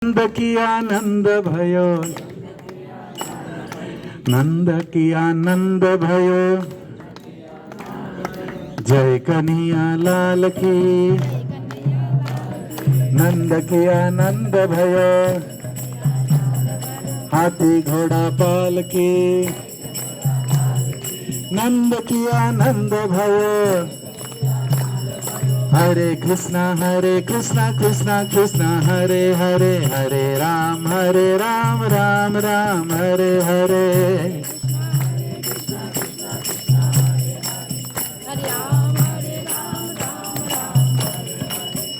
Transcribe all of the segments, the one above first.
नंद की आनंद भयो, नंद की आनंद भयो, जय कन्हैया लाल की। नंद की आनंद भयो, हाथी घोड़ा पाल की। नंद की आनंद भयो, हरे कृष्णा कृष्णा कृष्णा हरे हरे, हरे राम राम राम हरे हरे।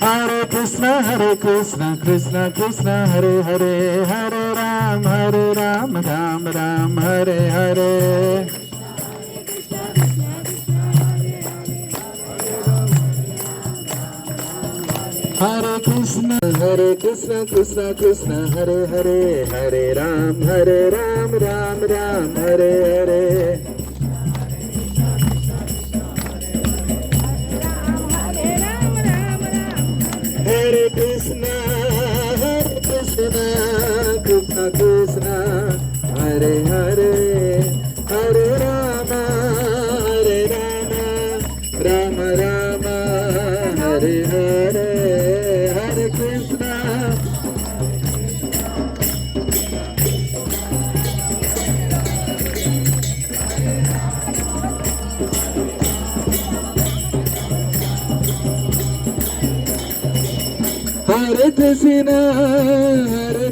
हरे कृष्णा कृष्णा कृष्णा हरे हरे, हरे राम राम राम हरे हरे। हरे कृष्णा कृष्णा कृष्णा हरे हरे, हरे राम राम राम हरे हरे। हरे कृष्णा कृष्णा कृष्णा हरे हरे, हरे राम राम राम हरे हरे। हरे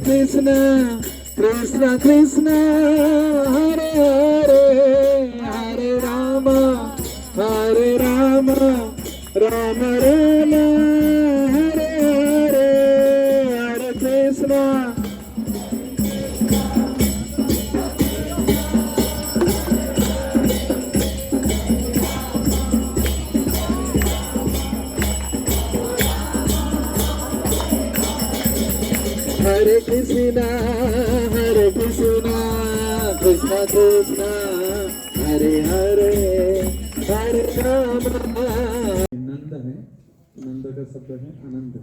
कृष्णा कृष्णा कृष्णा हरे हरे, हरे राम राम राम हरे हरे। हरे कृष्णा हरे कृष्णा कृष्णा कृष्णा हरे हरे, हरे राम। नंद है, नंद का शब्द है आनंद।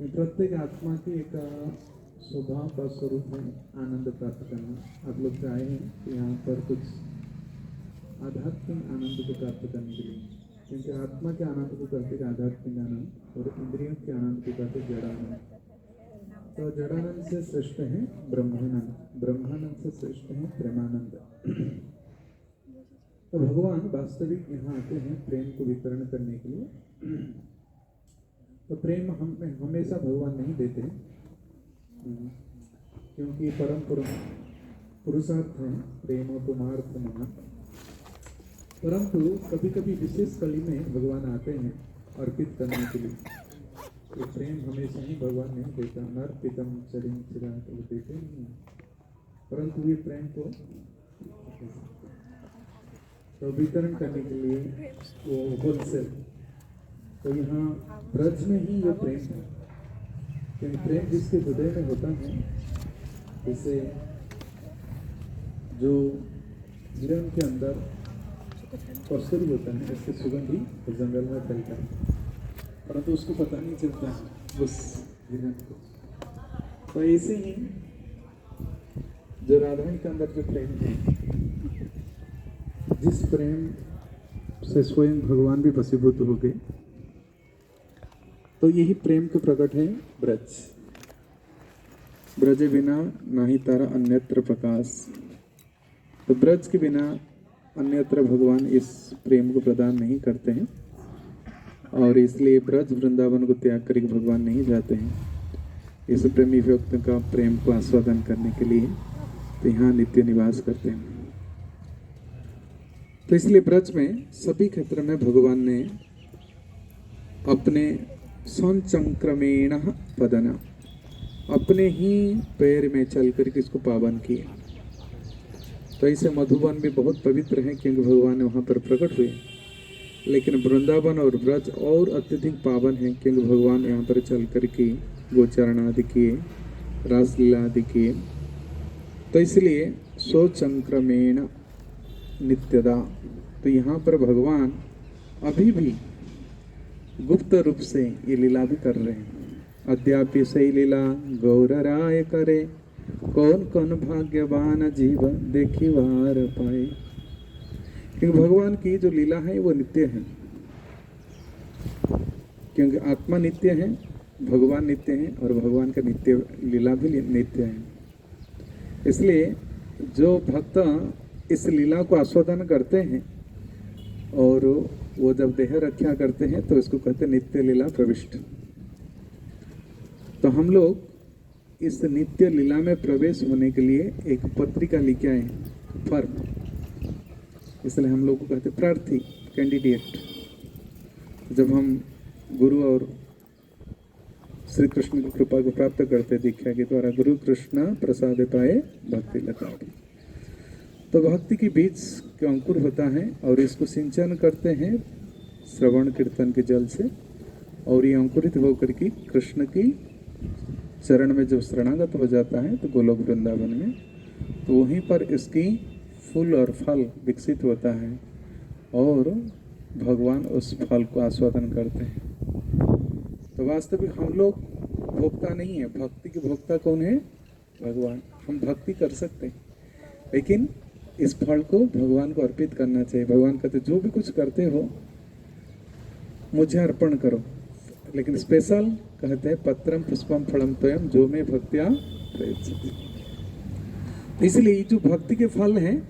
प्रत्येक आत्मा की एक स्वभाव का स्वरूप है आनंद प्राप्त करना। आप लोग आए हैं यहाँ पर कुछ आध्यात्मिक आनंद को प्राप्त करने के लिए, क्योंकि आत्मा के आनंद को कहते हैं आध्यात्मिक आनंद, और इंद्रियों के आनंद को कहते हैं जड़ानंद। तो जड़ानंद से श्रेष्ठ है ब्रह्मानंद, ब्रह्मानंद से श्रेष्ठ है प्रेमानंद। तो भगवान वास्तविक यहाँ आते हैं प्रेम को वितरण करने के लिए। तो प्रेम हम हमेशा भगवान नहीं देते, क्योंकि परम पुरुषार्थ है प्रेम पुमार्थ महा। परंतु कभी कभी विशेष कली में भगवान आते हैं अर्पित करने के लिए। ये प्रेम हमेशा ही भगवान नहीं देता, नर्पितम चरिम चिरा तो देते नहीं, परंतु ये प्रेम को तो वितरण करने के लिए वो होलसेल। तो यहाँ ब्रज में ही ये प्रेम है, क्योंकि प्रेम जिसके हृदय में होता है, जैसे जो हिरण के अंदर कस्तूरी होता है, इसकी सुगंध ही तो जंगल में फैलता है, परंतु उसको पता नहीं चलता है उस हिरण को। तो ऐसे ही जो राधारानी के अंदर जो प्रेम है, जिस प्रेम से स्वयं भगवान भी वशीभूत हो गए, तो यही प्रेम के प्रकट है ब्रज। ब्रज बिना नाही तारा अन्यत्र प्रकाश। तो ब्रज के बिना अन्यत्र भगवान इस प्रेम को प्रदान नहीं करते हैं, और इसलिए ब्रज वृंदावन को त्याग करके भगवान नहीं जाते हैं। इस प्रेमी व्यक्ति का प्रेम को आस्वादन करने के लिए तो यहाँ नित्य निवास करते हैं। तो इसलिए ब्रज में सभी क्षेत्र में भगवान ने अपने संचंक्रमेण पदना, अपने ही पैर में चल करके इसको पावन किए। तो ऐसे मधुबन भी बहुत पवित्र है, क्योंकि भगवान वहाँ पर प्रकट हुए। लेकिन वृंदावन और ब्रज और अत्यधिक पावन है, क्योंकि भगवान यहाँ पर चल करके गोचरण आदि किए, रासलीला आदि किए। तो इसलिए स्वचंक्रमेण नित्यदा। तो यहाँ पर भगवान अभी भी गुप्त रूप से ये लीला भी कर रहे हैं। अद्यापि सही लीला गौर राय करे, कौन कौन भाग्यवान जीव देखी वार पाए। क्योंकि भगवान की जो लीला है वो नित्य है, क्योंकि आत्मा नित्य है, भगवान नित्य है और भगवान का नित्य लीला भी नित्य है। इसलिए जो भक्त इस लीला को आस्वादन करते हैं और वो जब देह रक्षा करते हैं तो इसको कहते हैं नित्य लीला प्रविष्ट। तो हम लोग इस नित्य लीला में प्रवेश होने के लिए एक पत्रिका लेके आए, फॉर्म, इसलिए हम लोग को कहते प्रार्थी, कैंडिडेट। जब हम गुरु और श्री कृष्ण की कृपा को प्राप्त करते दीक्षा के द्वारा, गुरु कृष्ण प्रसाद पाए भक्ति लता, तो भक्ति के बीज का अंकुर होता है और इसको सिंचन करते हैं श्रवण कीर्तन के जल से, और ये अंकुरित होकर के कृष्ण की चरण में जब शरणागत हो जाता है तो गोलोक वृंदावन में, तो वहीं पर इसकी फूल और फल विकसित होता है और भगवान उस फल को आस्वादन करते हैं। तो वास्तविक हम लोग भोक्ता नहीं है, भक्ति के भोक्ता कौन है? भगवान। हम भक्ति कर सकते हैं, लेकिन इस फल को भगवान को अर्पित करना चाहिए। भगवान कहते जो भी कुछ करते हो मुझे अर्पण करो, लेकिन स्पेशल कहते हैं पत्रम पुष्पम फलम त्वयं जो में भक्त्या प्रयुज्यते। इसलिए जो भक्ति के फल हैं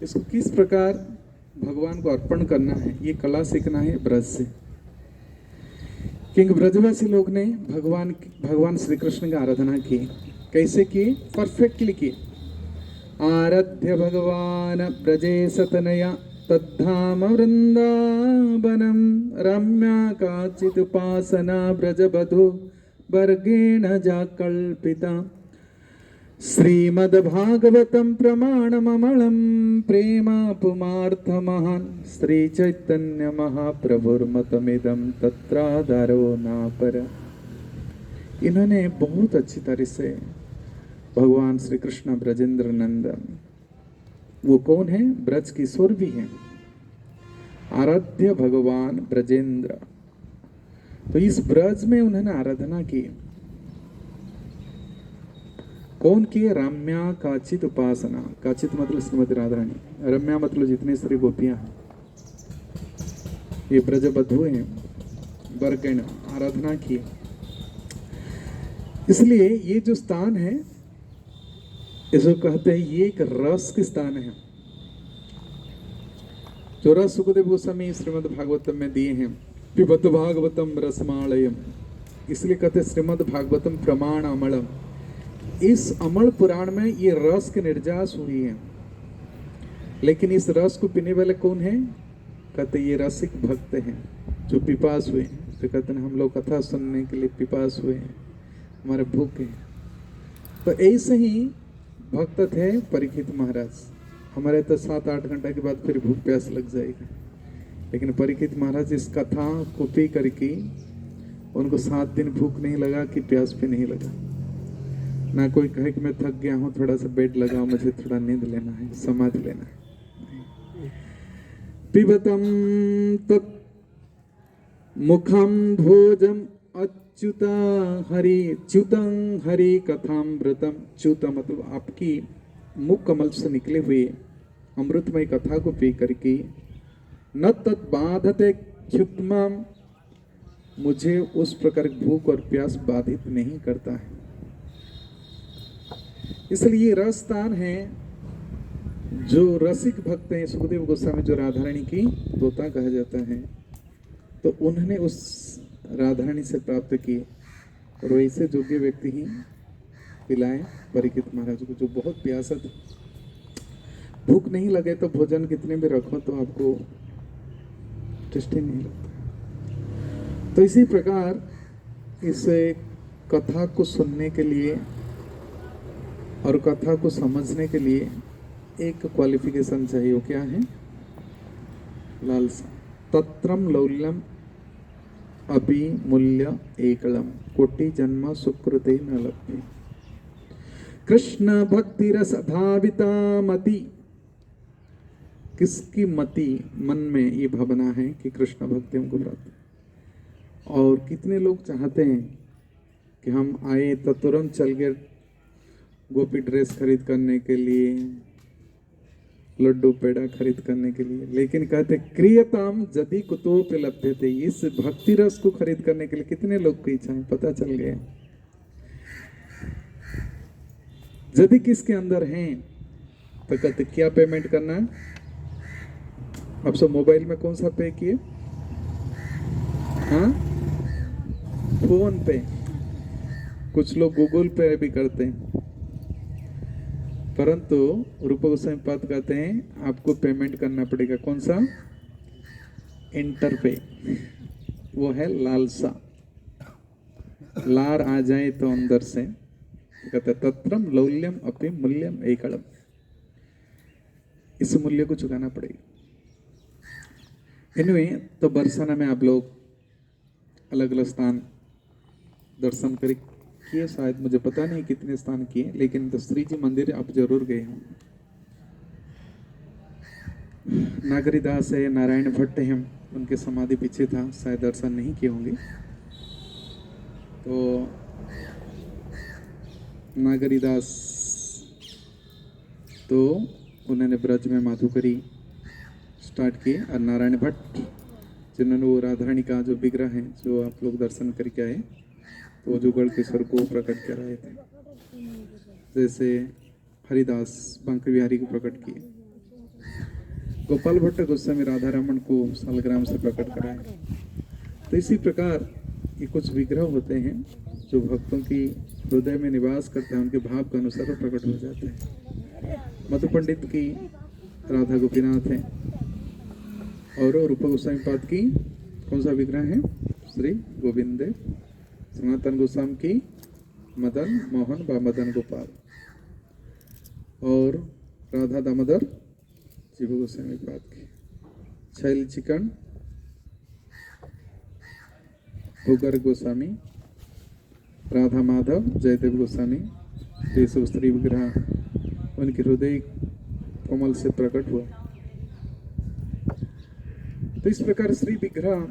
इसको किस प्रकार भगवान को अर्पण करना है, ये कला सीखना है ब्रज से। क्योंकि ब्रजवासी लोग ने भगवान श्री कृष्ण की आराधना की। कैसे की? परफेक्टली की। आराध्य भगवान ब्रजे सतनया तद्धाम वृंदावनम रम्या काचित् उपासना ब्रजबधु वर्गेण जाकल्पिता। श्रीमद्भागवतं प्रमाणममलं प्रेमापुमार्थमहान् श्रीचैतन्य महाप्रभुर्मतमिदं तत्राधारो नापर। इन्होंने बहुत अच्छी तरह से भगवान श्री कृष्ण ब्रजेंद्र नंदन, वो कौन है? ब्रज किशोर भी हैं, आराध्य भगवान ब्रजेंद्र। तो इस ब्रज में उन्होंने आराधना की। कौन की? रम्या काचित उपासना। काचित मतलब श्रीमती राधा रानी, रम्या मतलब जितने सारी गोपियां हैं, ये ब्रजबधु हैं, वर्गेण आराधना की। इसलिए ये जो स्थान है इसको कहते हैं ये एक रस के स्थान है। जो रस सुखदेव गोस्वामी श्रीमद् भागवतम में दिए हैं, पिबत भागवतम रसमालयम, इसलिए कहते श्रीमद् भागवतम प्रमाण अमलम। इस अमल पुराण में ये रस के निर्जास हुई है, लेकिन इस रस को पीने वाले कौन है? कहते ये रसिक भक्त हैं जो पिपास हुए हैं। तो कहते हैं हम लोग कथा सुनने के लिए पिपास हुए हैं, हमारे भूख है। तो ऐसे ही भक्त थे परीक्षित महाराज। हमारे तो 7-8 घंटा के बाद फिर भूख प्यास लग जाएगी, लेकिन परीक्षित महाराज इस कथा को पी करके उनको 7 दिन भूख नहीं लगा कि प्यास भी नहीं लगा। ना कोई कहे कि मैं थक गया हूँ, थोड़ा सा बेड लगाओ, मुझे थोड़ा नींद लेना है, समाधि लेना है। पिबतम तत् मुखम भोजम अच्युता हरि च्युतं हरि कथामृतम। च्युता मतलब आपकी मुख कमल से निकले हुए अमृतमय कथा को पी करके न तत् बाधते क्षुत्मम, मुझे उस प्रकार भूख और प्यास बाधित नहीं करता है। इसलिए ये रस स्थान है। जो रसिक भक्त हैं, सुखदेव गोस्वामी जो राधा रानी की तोता कहा जाता है, तो उन्होंने उस राधा रानी से प्राप्त किए और वैसे योग्य व्यक्ति ही पिलाए परीक्षित महाराज को, जो बहुत प्यासा थे। भूख नहीं लगे तो भोजन कितने भी रखो तो आपको टेस्टी नहीं लगता। तो इसी प्रकार इस कथा को सुनने के लिए और कथा को समझने के लिए एक क्वालिफिकेशन चाहिए। वो क्या है? लालसा। तत्रम लौल्यम अपि मूल्य एकलम कोटि जन्म सुकृते न लभ्य। कृष्ण भक्ति रस धाविता मति। किसकी मति, मन में ये भावना है कि कृष्ण भक्ति हमको प्राप्त। और कितने लोग चाहते हैं कि हम आए तो तुरंत चल गए गोपी ड्रेस खरीद करने के लिए, लड्डू पेड़ा खरीद करने के लिए, लेकिन कहते क्रियताम जदि कुतोपि लभ्यते, इस भक्ति रस को खरीद करने के लिए कितने लोग की इच्छा है पता चल गया। यदि किसके अंदर है तो कहते क्या पेमेंट करना है। अब सब मोबाइल में कौन सा पे किए, हाँ फोन पे, कुछ लोग गूगल पे भी करते हैं, परंतु रूप गोस्वामी पाद कहते हैं आपको पेमेंट करना पड़ेगा। कौन सा, इंटर पे, वो है लालसा, लार आ जाए तो अंदर से, कहते तत्रम लौल्यम अपि मूल्यम एकड़म, इस मूल्य को चुकाना पड़ेगा। एनीवे, तो बरसाना में आप लोग अलग अलग स्थान दर्शन कर किए, शायद मुझे पता नहीं कितने स्थान किए, लेकिन तो श्री जी मंदिर आप जरूर गए हैं। नागरीदास है, नारायण भट्ट हैं, उनके समाधि पीछे था, शायद दर्शन नहीं किए होंगे। तो नागरीदास तो उन्होंने ब्रज में माधुकरी स्टार्ट की, और नारायण भट्ट जिन्होंने वो राधारानी का जो विग्रह है जो आप लोग दर्शन करके आए, तो वो जुगल किशोर को प्रकट कर रहे थे, जैसे हरिदास बांके बिहारी को प्रकट किए, गोपाल भट्ट गोस्वामी राधा रमन को सालग्राम से प्रकट कराए। तो इसी प्रकार ये कुछ विग्रह होते हैं जो भक्तों की हृदय में निवास करते हैं, उनके भाव के अनुसार प्रकट हो जाते हैं। मधु पंडित की राधा गोपीनाथ है, और रूप गोस्वामी पाद की कौन सा विग्रह है, श्री गोविंद। सनातन गोस्वामी की मदन मोहन व मदन गोपाल, और राधा दामोदर जीव गोस्वामी पाद की छैल चिकन भूगर गोस्वामी, राधा माधव जयदेव गोस्वामी, ये सब स्त्री विग्रह उनके हृदय कोमल से प्रकट हुआ। तो इस प्रकार श्री विग्रह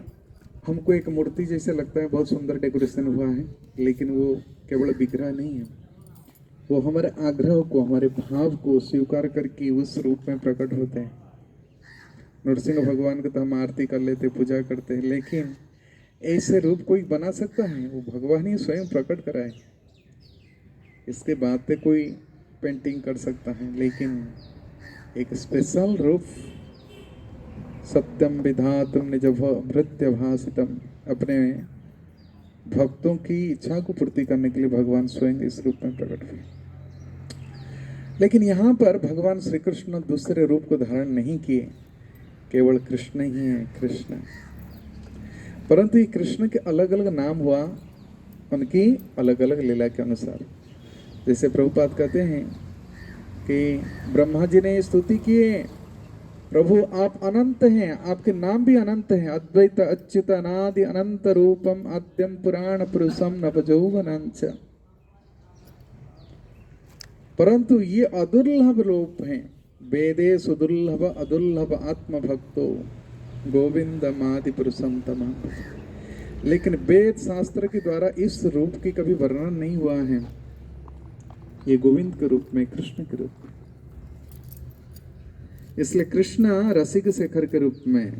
हमको एक मूर्ति जैसे लगता है, बहुत सुंदर डेकोरेशन हुआ है, लेकिन वो केवल विग्रह नहीं है, वो हमारे आग्रह को, हमारे भाव को स्वीकार करके उस रूप में प्रकट होते हैं। नरसिंह भगवान को तो हम आरती कर लेते, पूजा करते हैं, लेकिन ऐसे रूप कोई बना सकता है, वो भगवान ही स्वयं प्रकट कराए। इसके बाद पे कोई पेंटिंग कर सकता है, लेकिन एक स्पेशल रूप, सत्यम विधातुम निज भृत्य भासितम, अपने भक्तों की इच्छा को पूर्ति करने के लिए भगवान स्वयं इस रूप में प्रकट हुए। लेकिन यहाँ पर भगवान श्री कृष्ण दूसरे रूप को धारण नहीं किए, केवल कृष्ण ही है, कृष्ण। परंतु ये कृष्ण के अलग अलग नाम हुआ, उनकी अलग अलग लीला के अनुसार। जैसे प्रभुपाद कहते हैं कि ब्रह्मा जी ने स्तुति किए, प्रभु आप अनंत हैं, आपके नाम भी अनंत हैं, अद्वैत अच्युत अनादि अनंत रूपम आद्यम पुराण पुरुषम नवजौवनंच। परंतु ये अदुर्लभ रूप हैं, वेदे सुदुर्लभ अदुर्लभ आत्म भक्तो गोविंदमादि पुरुषम तमा। लेकिन वेद शास्त्र के द्वारा इस रूप की कभी वर्णन नहीं हुआ है, ये गोविंद के रूप में, कृष्ण के रूप में। इसलिए कृष्ण रसिक शेखर के रूप में,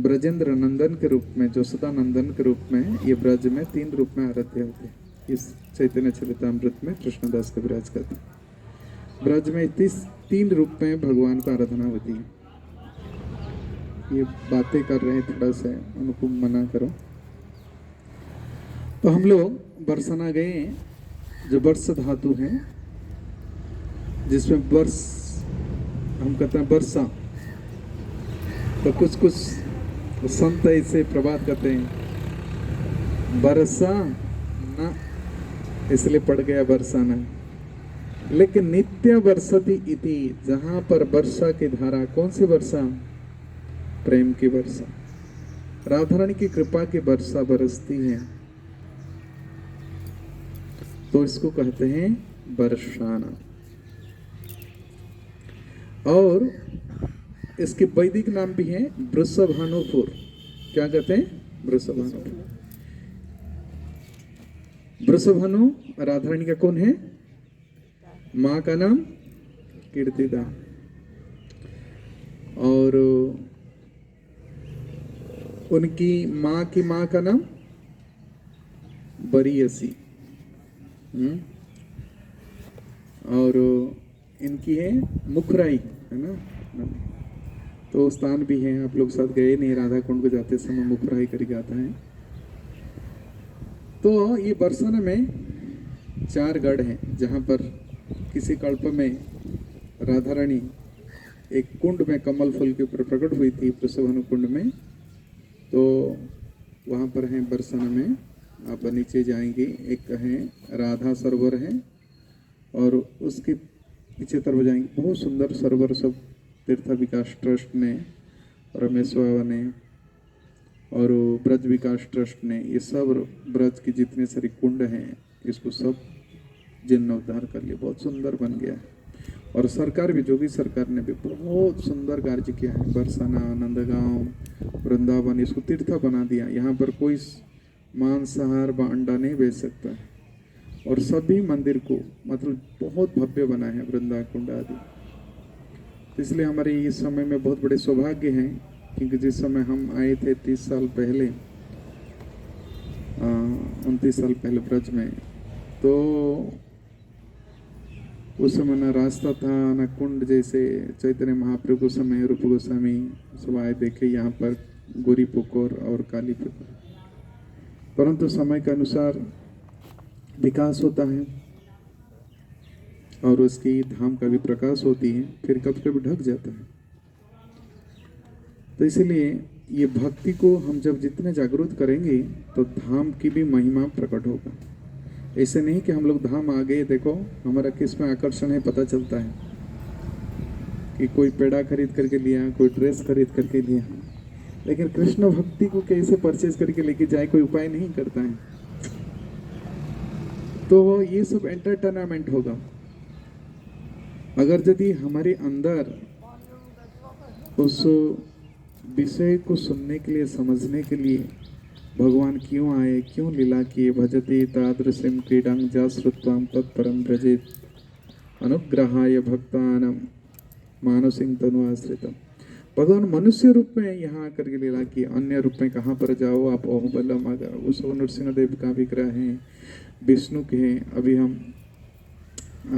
ब्रजेंद्र नंदन के रूप में, जोसदा नंदन के रूप में, ये ब्रज में 3 रूप में आराध्य होते हैं। इस चैतन्य चरितामृत में कृष्णदास कविराज कहते हैं ब्रज में 3 रूप में भगवान का आराधना होती है। ये बातें कर रहे हैं, थोड़ा सा उनको मना करो। तो हम लोग बरसाना गए, जो वर्ष धातु है, जिसमें वर्ष हम कहते हैं वर्षा, तो कुछ संत ऐसे प्रभात कहते हैं बरसा ना, इसलिए पड़ गया बरसाना। लेकिन नित्य वर्षति इति, जहां पर वर्षा की धारा, कौन सी वर्षा, प्रेम की वर्षा, राधा रानी की कृपा की वर्षा बरसती है, तो इसको कहते हैं बरसाना। और इसके वैदिक नाम भी है वृषभानुपुर। क्या कहते हैं, वृषभानुपुर। वृषभानु राधा रानी का कौन है? माँ का नाम कीर्तिदा, और उनकी माँ की माँ का नाम बरियसी, और इनकी है मुखराई, है ना। तो स्थान भी है, आप लोग साथ गए नहीं, राधा कुंड को जाते समय मुखराई करके आता है। तो ये बरसाना में 4 गढ़ हैं जहाँ पर किसी कल्प में राधा रानी एक कुंड में कमल फूल के ऊपर प्रकट हुई थी, वृषभानु कुंड में। तो वहाँ पर है बरसाना में, आप नीचे जाएंगे, एक है राधा सरोवर है, और उसके पीछे तरफ जाएंगे, बहुत सुंदर सरोवर, सब तीर्थ विकास ट्रस्ट ने, रमेश बाबा ने और ब्रज विकास ट्रस्ट ने, ये सब ब्रज की जितने सारे कुंड हैं इसको सब जीर्णोद्धार कर लिया, बहुत सुंदर बन गया है। और सरकार भी, जोगी सरकार ने भी बहुत सुंदर कार्य किया है। बरसाना, नंदगांव, वृंदावन, इसको तीर्थ बना दिया। यहाँ पर कोई मांसाहार व अंडा नहीं बेच सकता है, और सभी मंदिर को मतलब बहुत भव्य बना है, वृंदा कुंड आदि। तो इसलिए हमारे इस समय में बहुत बड़े सौभाग्य हैं, क्योंकि जिस समय हम आए थे 30 साल पहले, 29 साल पहले ब्रज में, तो उस समय न रास्ता था न कुंड, जैसे चैतन्य महाप्रभु को समय रूप गोस्वामी सब आए देखे यहाँ पर गोरी पुकुर और काली पुकुर। परंतु समय के अनुसार विकास होता है और उसकी धाम का भी प्रकाश होती है, फिर कभी कभी ढक जाता है। तो इसलिए ये भक्ति को हम जब जितने जागरूक करेंगे तो धाम की भी महिमा प्रकट होगा। ऐसे नहीं कि हम लोग धाम आ गए, देखो हमारा किस में आकर्षण है पता चलता है, कि कोई पेड़ा खरीद करके लिया, कोई ड्रेस खरीद करके लिया, लेकिन कृष्ण भक्ति को कैसे परचेज करके लेके जाए कोई उपाय नहीं करता है। तो ये सब एंटरटेनमेंट होगा। अगर यदि हमारे अंदर उस विषय को सुनने के लिए, समझने के लिए भगवान क्यों आए, क्यों लीला किए, भजते तादृशं क्रीडां जा श्रुत्वां तत्परं व्रजेत अनुग्रहाय भक्तानां मानसिं तनु आश्रितम्। भगवान मनुष्य रूप में यहाँ आकर के लीला की, अन्य रूप में कहाँ पर जाओ आप, अहोबलम, अगर उस नृसिंहदेव का विग्रह है, विष्णु के हैं। अभी हम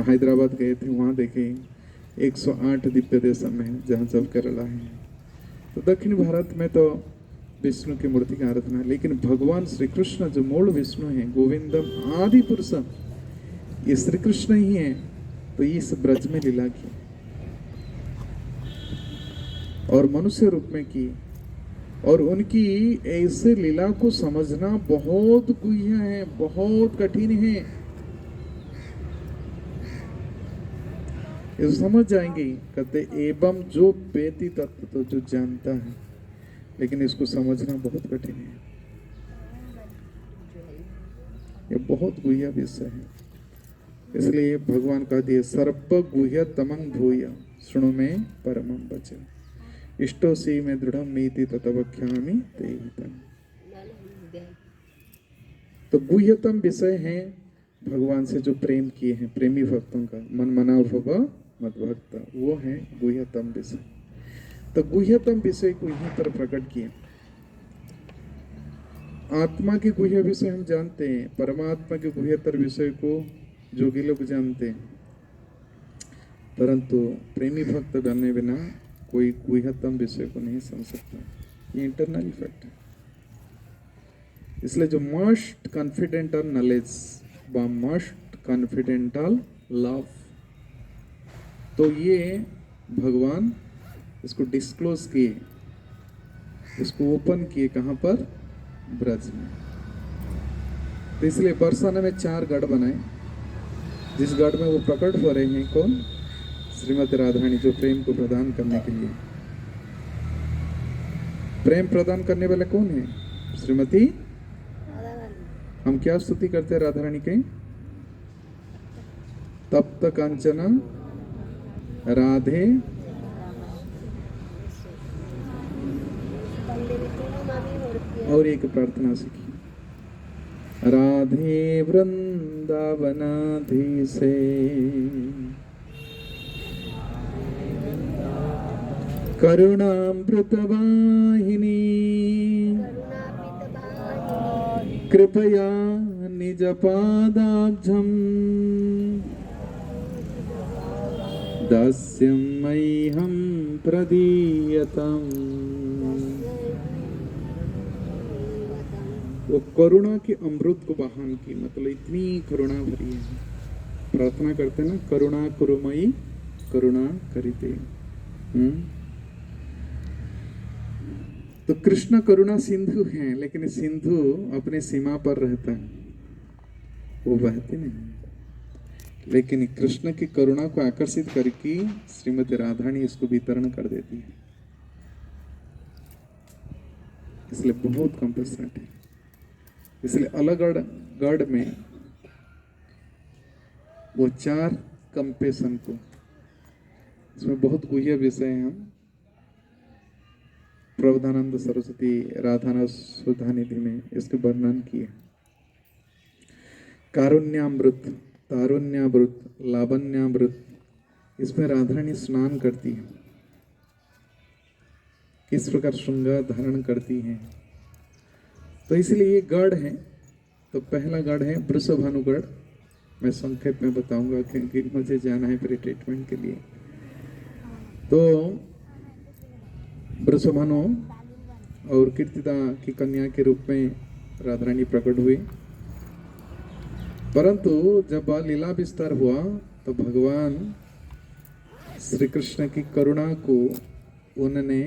हैदराबाद गए थे, वहाँ देखे 108 दिव्य देशम है जहाँ सब केरला है। तो दक्षिण भारत में तो विष्णु की मूर्ति का आराधना है, लेकिन भगवान श्री कृष्ण जो मूल विष्णु है, गोविंदम आदि पुरुषम, ये श्री कृष्ण ही है। तो इस ब्रज में लीला की और मनुष्य रूप में की, और उनकी ऐसे लीला को समझना बहुत गुह्य है, बहुत कठिन है। ये समझ जाएंगे, कहते एवं जो वेति तत्व, तो जो जानता है, लेकिन इसको समझना बहुत कठिन है। ये बहुत गुह्य विषय है। इसलिए भगवान का दिए सर्प गुह्य तमं भूय शृणु में परमं वचन इष्टो सी में दृढ़ मीति ततवख्यामि ते हितम्। तो गुह्यतम विषय है भगवान से जो प्रेम किए हैं, प्रेमी भक्तों का, मन मना भव मद भक्त, वो है गुह्यतम विषय। तो गुह्यतम विषय को यहीं पर प्रकट किए। आत्मा के गुह्य विषय हम जानते हैं, परमात्मा के गुह्यतर विषय को जोगी लोग जानते हैं, परंतु प्रेमी भक्त बनने बिना कोई गुह्यतम विषय को नहीं समझ सकता। ये इंटरनल फैक्ट है। इसलिए जो मोस्ट कॉन्फिडेंटल नॉलेज व मोस्ट कॉन्फिडेंटल लव, तो ये भगवान इसको डिस्क्लोज किए, इसको ओपन किए, कहाँ पर? ब्रज में। तो इसलिए बरसाना में 4 गढ़ बनाए, जिस गढ़ में वो प्रकट हो रहे हैं, कौन? श्रीमती राधारानी, जो प्रेम को प्रदान करने के लिए। प्रेम प्रदान करने वाले कौन है? श्रीमती। हम क्या स्तुति करते हैं राधा रानी के? तप्त कांचना राधे और एक प्रार्थना सीखी, राधे वृंदावनाधीशे करुणामृतवाहिनी कृपया निजपादाब्जं दास्यं मह्यं प्रदीयताम्। वो करुणा की अमृत को बहान की, मतलब इतनी करुणा भरी है। प्रार्थना करते ना, करुणा कुरुमयी करुणा करिते। तो कृष्ण करुणा सिंधु हैं, लेकिन सिंधु अपने सीमा पर रहता है, वो बहती नहीं। लेकिन कृष्ण की करुणा को आकर्षित करके श्रीमती राधारानी इसको वितरण कर देती है, इसलिए बहुत कंपेशनेट है। इसलिए अलगढ़ में वो 4 कंपेशन को, इसमें बहुत गुह्य विषय है। हम प्रबोधानंद सरस्वती राधानाथ सुधानिधि में इसके वर्णन किए। कारुण्यामृत, तारुण्यामृत, लावण्यामृत, इसमें राधारानी स्नान करती है, किस प्रकार श्रृंगार धारण करती हैं। तो इसलिए ये गढ़ है। तो पहला गढ़ है वृषभानुगढ़। मैं संक्षेप में बताऊंगा क्योंकि मुझे जाना है प्री ट्रीटमेंट के लिए। तो वृषभानु और कीर्तिदा की कन्या के रूप में राधारानी प्रकट हुई, परंतु जब लीला विस्तार हुआ तो भगवान श्री कृष्ण की करुणा को उन्होंने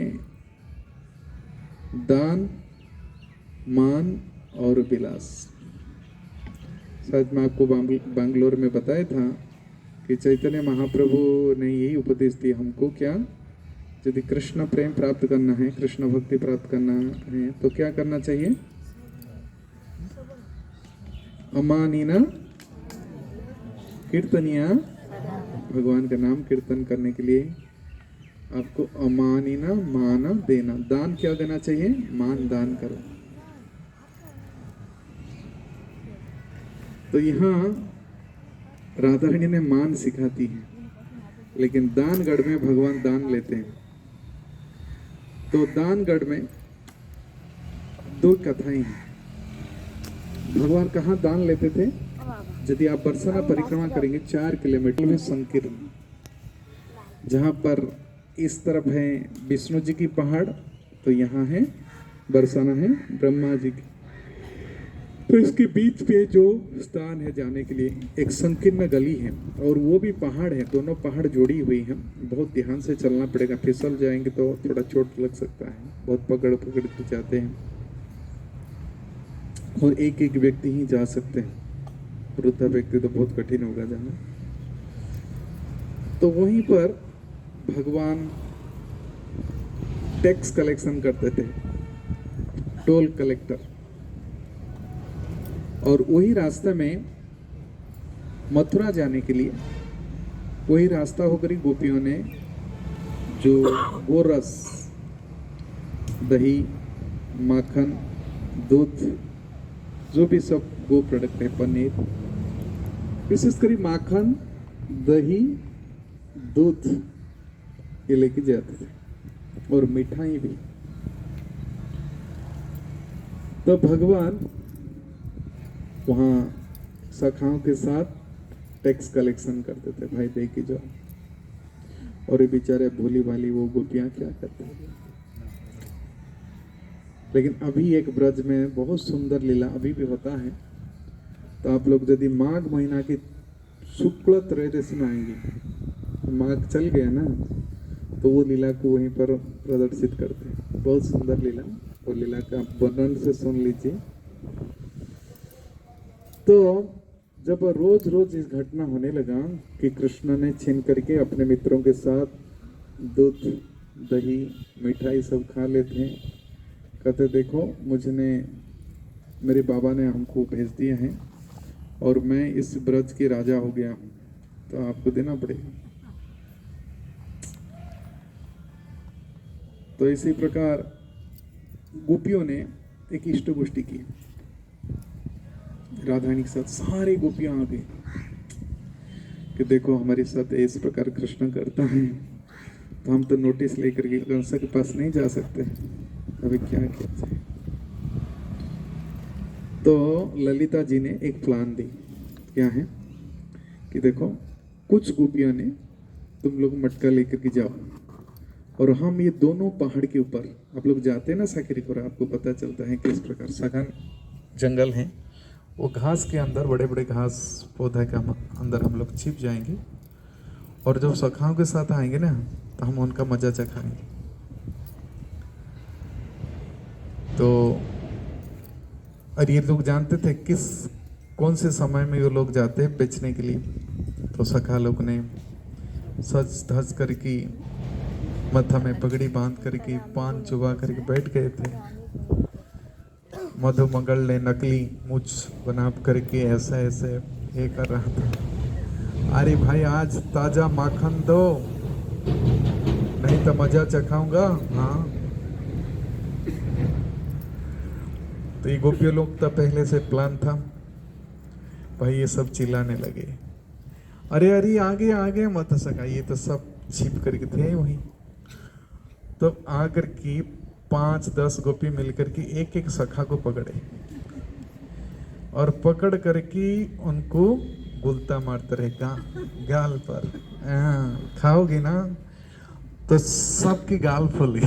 दान, मान और विलास, शायद मैं आपको बैंगलोर में बताया था कि चैतन्य महाप्रभु ने यही उपदेश दिया हमको, क्या यदि कृष्ण प्रेम प्राप्त करना है, कृष्ण भक्ति प्राप्त करना है तो क्या करना चाहिए? अमानिना कीर्तनिया, भगवान का नाम कीर्तन करने के लिए आपको अमानिना मान देना। दान क्या देना चाहिए? मान दान करो। तो यहाँ राधारानी ने मान सिखाती है, लेकिन दानगढ़ में भगवान दान लेते हैं। तो दानगढ़ में 2 कथाएं हैं। भगवान कहाँ दान लेते थे? यदि आप बरसाना परिक्रमा करेंगे 4 किलोमीटर में संकीर्ण, जहाँ पर इस तरफ है विष्णु जी की पहाड़, तो यहाँ है बरसाना है ब्रह्मा जी की। तो इसके बीच पे जो स्थान है जाने के लिए एक संकीर्ण गली है, और वो भी पहाड़ है, दोनों पहाड़ जोड़ी हुई है। बहुत ध्यान से चलना पड़ेगा, फिसल जाएंगे तो थोड़ा चोट लग सकता है, बहुत पकड़ के जाते हैं और एक एक व्यक्ति ही जा सकते हैं, वृद्ध व्यक्ति तो बहुत कठिन होगा जाना। तो वहीं पर भगवान टैक्स कलेक्शन करते थे, टोल कलेक्टर। और वही रास्ते में मथुरा जाने के लिए वही रास्ता होकर ही गोपियों ने जो गोरस, दही, माखन, दूध, जो भी सब गो प्रोडक्ट है, पनीर, विशेषकर माखन, दही, दूध ये लेके जाते थे और मिठाई भी। तो भगवान वहाँ सखाओं के साथ टैक्स कलेक्शन करते थे, भाई दे के जाओ। और ये बेचारे भोली भाली वो गोपियाँ क्या करते हैं। लेकिन अभी एक ब्रज में बहुत सुंदर लीला अभी भी होता है। तो आप लोग यदि माघ महीना की शुक्ल त्रयोदशी में आएंगे, माघ चल गया ना, तो वो लीला को वहीं पर प्रदर्शित करते हैं। बहुत सुंदर लीला, वो लीला का वर्णन से सुन लीजिए। तो जब रोज रोज इस घटना होने लगा कि कृष्ण ने छीन करके अपने मित्रों के साथ दूध, दही, मिठाई सब खा लेते हैं, कहते देखो मुझे मेरे बाबा ने हमको भेज दिया है और मैं इस ब्रज के राजा हो गया हूँ, तो आपको देना पड़ेगा। तो इसी प्रकार गोपियों ने एक इष्ट गोष्ठी की। राधा रानी के साथ सारी गोपियां आ गई कि देखो हमारे साथ इस प्रकार कृष्ण करता है, तो हम तो नोटिस लेकर के कंसा के पास नहीं जा सकते, अभी क्या किया जाए। तो ललिता जी ने एक प्लान दी। क्या है कि देखो कुछ गोपियों ने तुम लोग मटका लेकर के जाओ और हम ये दोनों पहाड़ के ऊपर, आप लोग जाते हैं ना साकिरीखोरा, आपको पता चलता है किस प्रकार सघन जंगल है, वो घास के अंदर बड़े बड़े घास पौधा के अंदर हम लोग छिप जाएंगे और जब सखाओं के साथ आएंगे ना तो हम उनका मजा चखाएंगे। तो और ये लोग जानते थे कौन से समय में ये लोग जाते हैं बेचने के लिए। तो सखा लोग ने सज धज करके माथा में पगड़ी बांध करके पान चुबा करके बैठ गए थे। मधुमंगल ने नकली मुझ बना करके ऐसा ऐसे ये कर रहा था, अरे भाई आज ताजा माखन दो नहीं तो मजा चखाऊंगा। हाँ, तो ये गोपियों लोग तो पहले से प्लान था भाई। ये सब चिल्लाने लगे, अरे अरे आगे आगे मत सका, ये तो सब छिप करके थे वहीं। तो आकर की 5-10 गोपी मिलकर के एक एक सखा को पकड़े और पकड़ करके उनको गुलता मारते रहे गाल पर। खाओगे ना तो सबकी गाल फूली।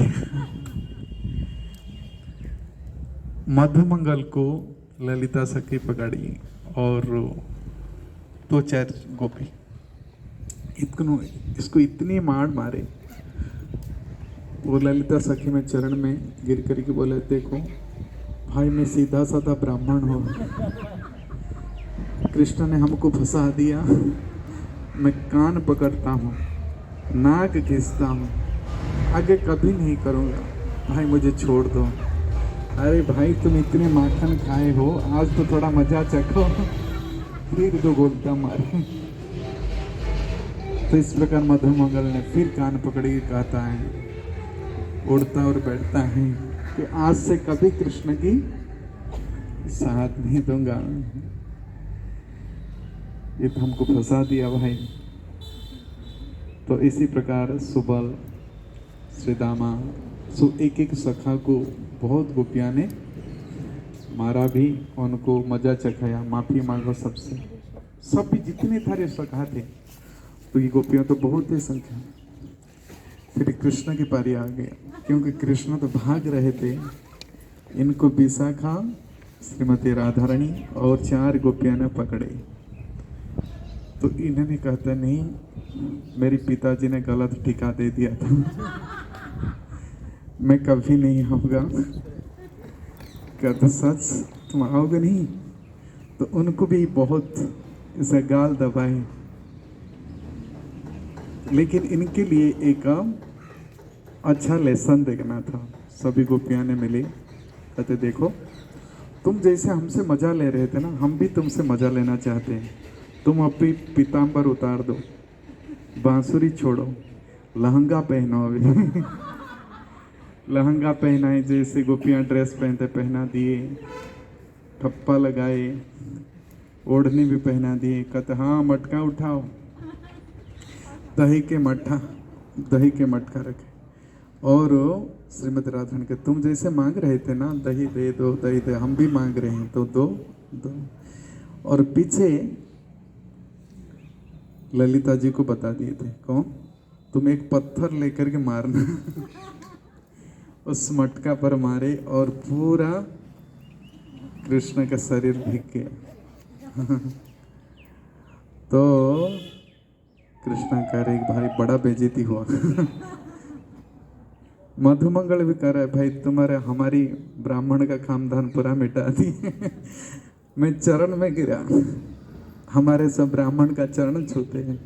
मधुमंगल को ललिता सखी पकड़ी और 2-4 गोपी इसको इतनी मार मारे, वो ललिता सखी में चरण में गिर करके बोले, देखो भाई मैं सीधा साधा ब्राह्मण हूँ, कृष्ण ने हमको फंसा दिया, मैं कान पकड़ता हूँ, नाक खींचता हूँ, आगे कभी नहीं करूँगा, भाई मुझे छोड़ दो। अरे भाई तुम इतने माखन खाए हो, आज तो थोड़ा मजा चखो। फिर तो गोलता मारे। तो इस प्रकार मधुमंगल ने फिर कान पकड़ के कहता है, उड़ता और बैठता है कि आज से कभी कृष्ण की साथ नहीं दूंगा, ये तो हमको फंसा दिया भाई। तो इसी प्रकार सुबल श्रीदामा एक एक सखा को बहुत गोपियां ने मारा भी, उनको मजा चखाया, माफी मांगो सबसे। सब भी जितने सारे सखा थे, तो ये गोपियां तो बहुत ही संख्या। फिर कृष्ण की पारी आ गया, क्योंकि कृष्ण तो भाग रहे थे। इनको विशाखा, श्रीमती राधा रानी और 4 गोपियां ने पकड़े। तो इन्होंने कहता, नहीं मेरे पिताजी ने गलत टीका दे दिया था, मैं कभी नहीं आऊँगा। कहता सच तुम आओगे नहीं? तो उनको भी बहुत ऐसा गाल दबाए, लेकिन इनके लिए एक अच्छा लेसन देखना था। सभी गोपियां ने मिले, कहते देखो तुम जैसे हमसे मजा ले रहे थे ना, हम भी तुमसे मजा लेना चाहते हैं। तुम अपनी पीताम्बर उतार दो, बांसुरी छोड़ो, लहंगा पहनो। अभी लहंगा पहनाए, जैसे गोपियां ड्रेस पहनते पहना दिए, ठप्पा लगाए, ओढ़नी भी पहना दिए। कहते हाँ मटका उठाओ, दही के मटका रखे। और श्रीमती राधा के तुम जैसे मांग रहे थे ना, दही दे दो दही दे, हम भी मांग रहे हैं तो दो। और पीछे ललिता जी को बता दिए थे, कौन? तुम एक पत्थर लेकर के मारना। उस मटका पर मारे और पूरा कृष्ण का शरीर भीग गया। तो कृष्ण कह रहे भाई बड़ा बेइज्जती हुआ। मधुमंगल भी कह रहा है, भाई तुम्हारे हमारी ब्राह्मण का खानदान पूरा मिटा दी। मैं चरण में गिरा, हमारे सब ब्राह्मण का चरण छूते हैं,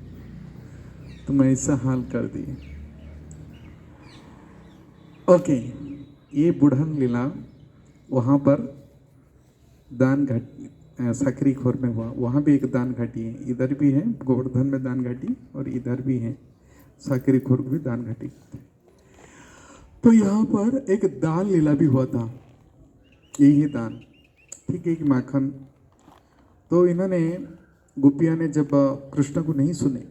तुम ऐसा हाल कर दिए। ओके, ये बुढ़न लीला वहाँ पर दान घाटी साकिरीखोर में हुआ। वहाँ भी एक दान घाटी है, इधर भी है गोवर्धन में दान घाटी और इधर भी है साकिरीखोर भी दान घाटी। तो यहाँ पर एक दान लीला भी हुआ था, यही दान। ठीक है कि माखन तो इन्होंने गोपियाँ ने जब कृष्ण को नहीं सुने,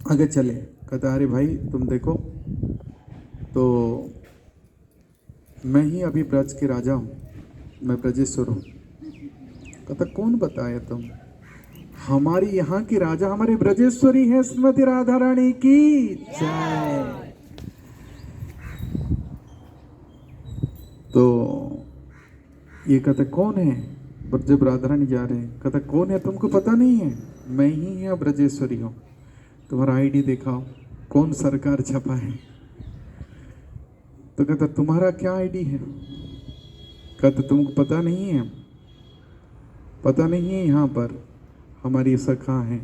आगे चले, कहता अरे भाई तुम देखो, तो मैं ही अभी ब्रज के राजा हूँ, मैं ब्रजेश्वर हूँ। कहता कौन बताया तुम? हमारी यहाँ की राजा हमारी ब्रजेश्वरी है, श्रीमती राधा रानी की जय। तो ये कहता कौन है? पर जब राधा रानी जा रहे हैं, कहता कौन है तुमको पता नहीं है? मैं ही यहाँ ब्रजेश्वरी हूँ। तुम्हारा आईडी दिखाओ, कौन सरकार छपा है? तो कहता तुम्हारा क्या आईडी है? कहता तुमको पता नहीं है? पता नहीं है यहाँ पर हमारी सखा है,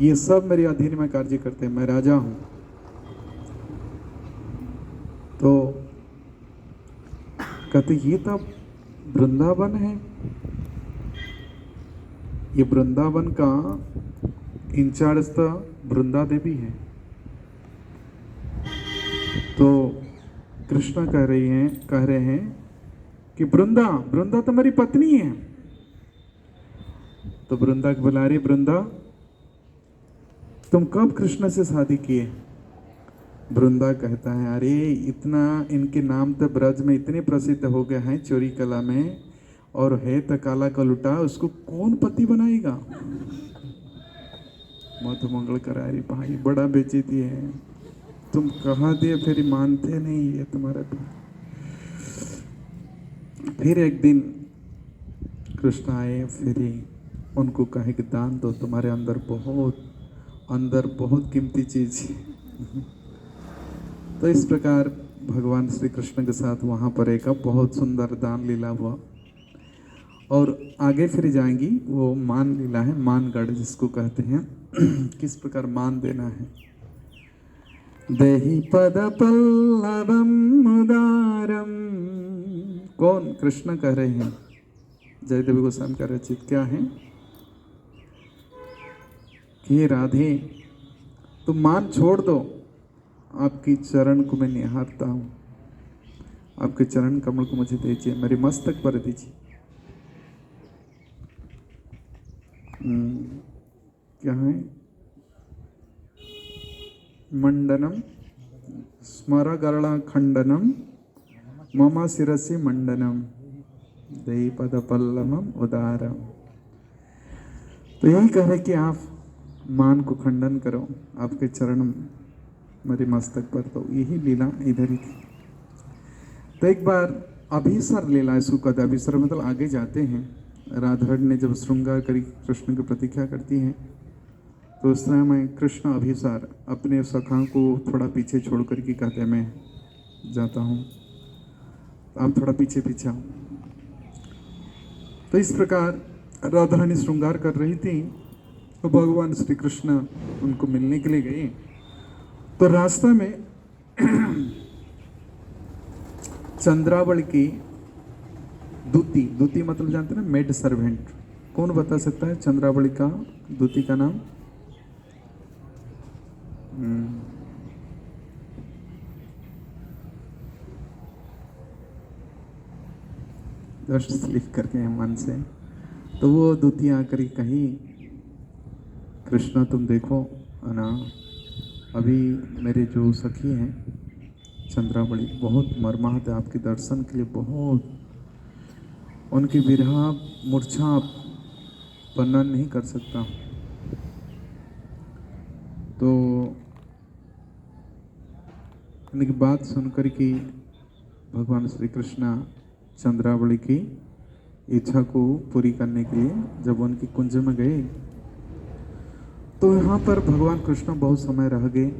ये सब मेरे अधीन में कार्य करते हैं, मैं राजा हूँ। तो कहते ये तो वृंदावन है, ये वृंदावन का इंचार्ज तो वृंदा देवी है। तो कृष्णा कह रहे हैं कि वृंदा वृंदा तो मेरी पत्नी है। तो वृंदा को बुला रही, वृंदा तुम कब कृष्ण से शादी किए? वृंदा कहता है अरे इतना इनके नाम तो ब्रज में इतने प्रसिद्ध हो गए हैं चोरी कला में, और है तो काला का लुटा, उसको कौन पति बनाएगा? मत मंगल करा रही भाई, बड़ा बेइज्जती है, तुम कहा दिए फिर मानते नहीं है तुम्हारा भी। फिर एक दिन कृष्ण आए, फिर उनको कहे कि दान दो, तुम्हारे अंदर बहुत कीमती चीज है। तो इस प्रकार भगवान श्री कृष्ण के साथ वहाँ पर एक बहुत सुंदर दान लीला हुआ। और आगे फिर जाएंगी, वो मान लीला है, मानगढ़ जिसको कहते हैं। किस प्रकार मान देना है। देहि पद पल्लवम उदारम, कौन? कृष्ण कह रहे हैं, जयदेव गोस्वामी का रचित क्या है कि राधे तुम मान छोड़ दो, आपकी चरण को मैं निहारता हूँ, आपके चरण कमल को मुझे दीजिए, मेरे मस्तक पर दीजिए। क्या है? मंडनम स्मरगर्णा खंडनम मम शिरसि मंडनम देहि पद पल्लवम उदारम। तो यही कह रहे कि आप मान को खंडन करो, आपके चरण मेरे मस्तक पर, तो यही लीला इधर ही थी। तो एक बार अभिसर लीला, इसको कहते हैं अभिसर, मतलब आगे जाते हैं। राधा रानी ने जब श्रृंगार करी कृष्ण की प्रतीक्षा करती हैं, तो उस समय में कृष्ण अभिसार अपने सखा को थोड़ा पीछे छोड़ कर के कहते हैं मैं जाता हूँ, आप थोड़ा पीछे पीछे आओ। तो इस प्रकार राधा रानी श्रृंगार कर रही थी, तो भगवान श्री कृष्ण उनको मिलने के लिए गए। तो रास्ता में चंद्रावल की दूती मतलब जानते हैं ना, मेड सर्वेंट। कौन बता सकता है चंद्रावली का दूती का नाम? जस्ट लिख करके मन से। तो वो दूती आकर कही, कृष्णा तुम देखो ना, अभी मेरे जो सखी हैं चंद्रावली बहुत मर्माहत है, आपके दर्शन के लिए बहुत, उनकी विरह मूर्छा वर्णन नहीं कर सकता। तो उनकी बात सुनकर कि भगवान श्री कृष्ण चंद्रावली की इच्छा को पूरी करने के लिए जब उनकी कुंज में गए, तो यहाँ पर भगवान कृष्ण बहुत समय रह गए।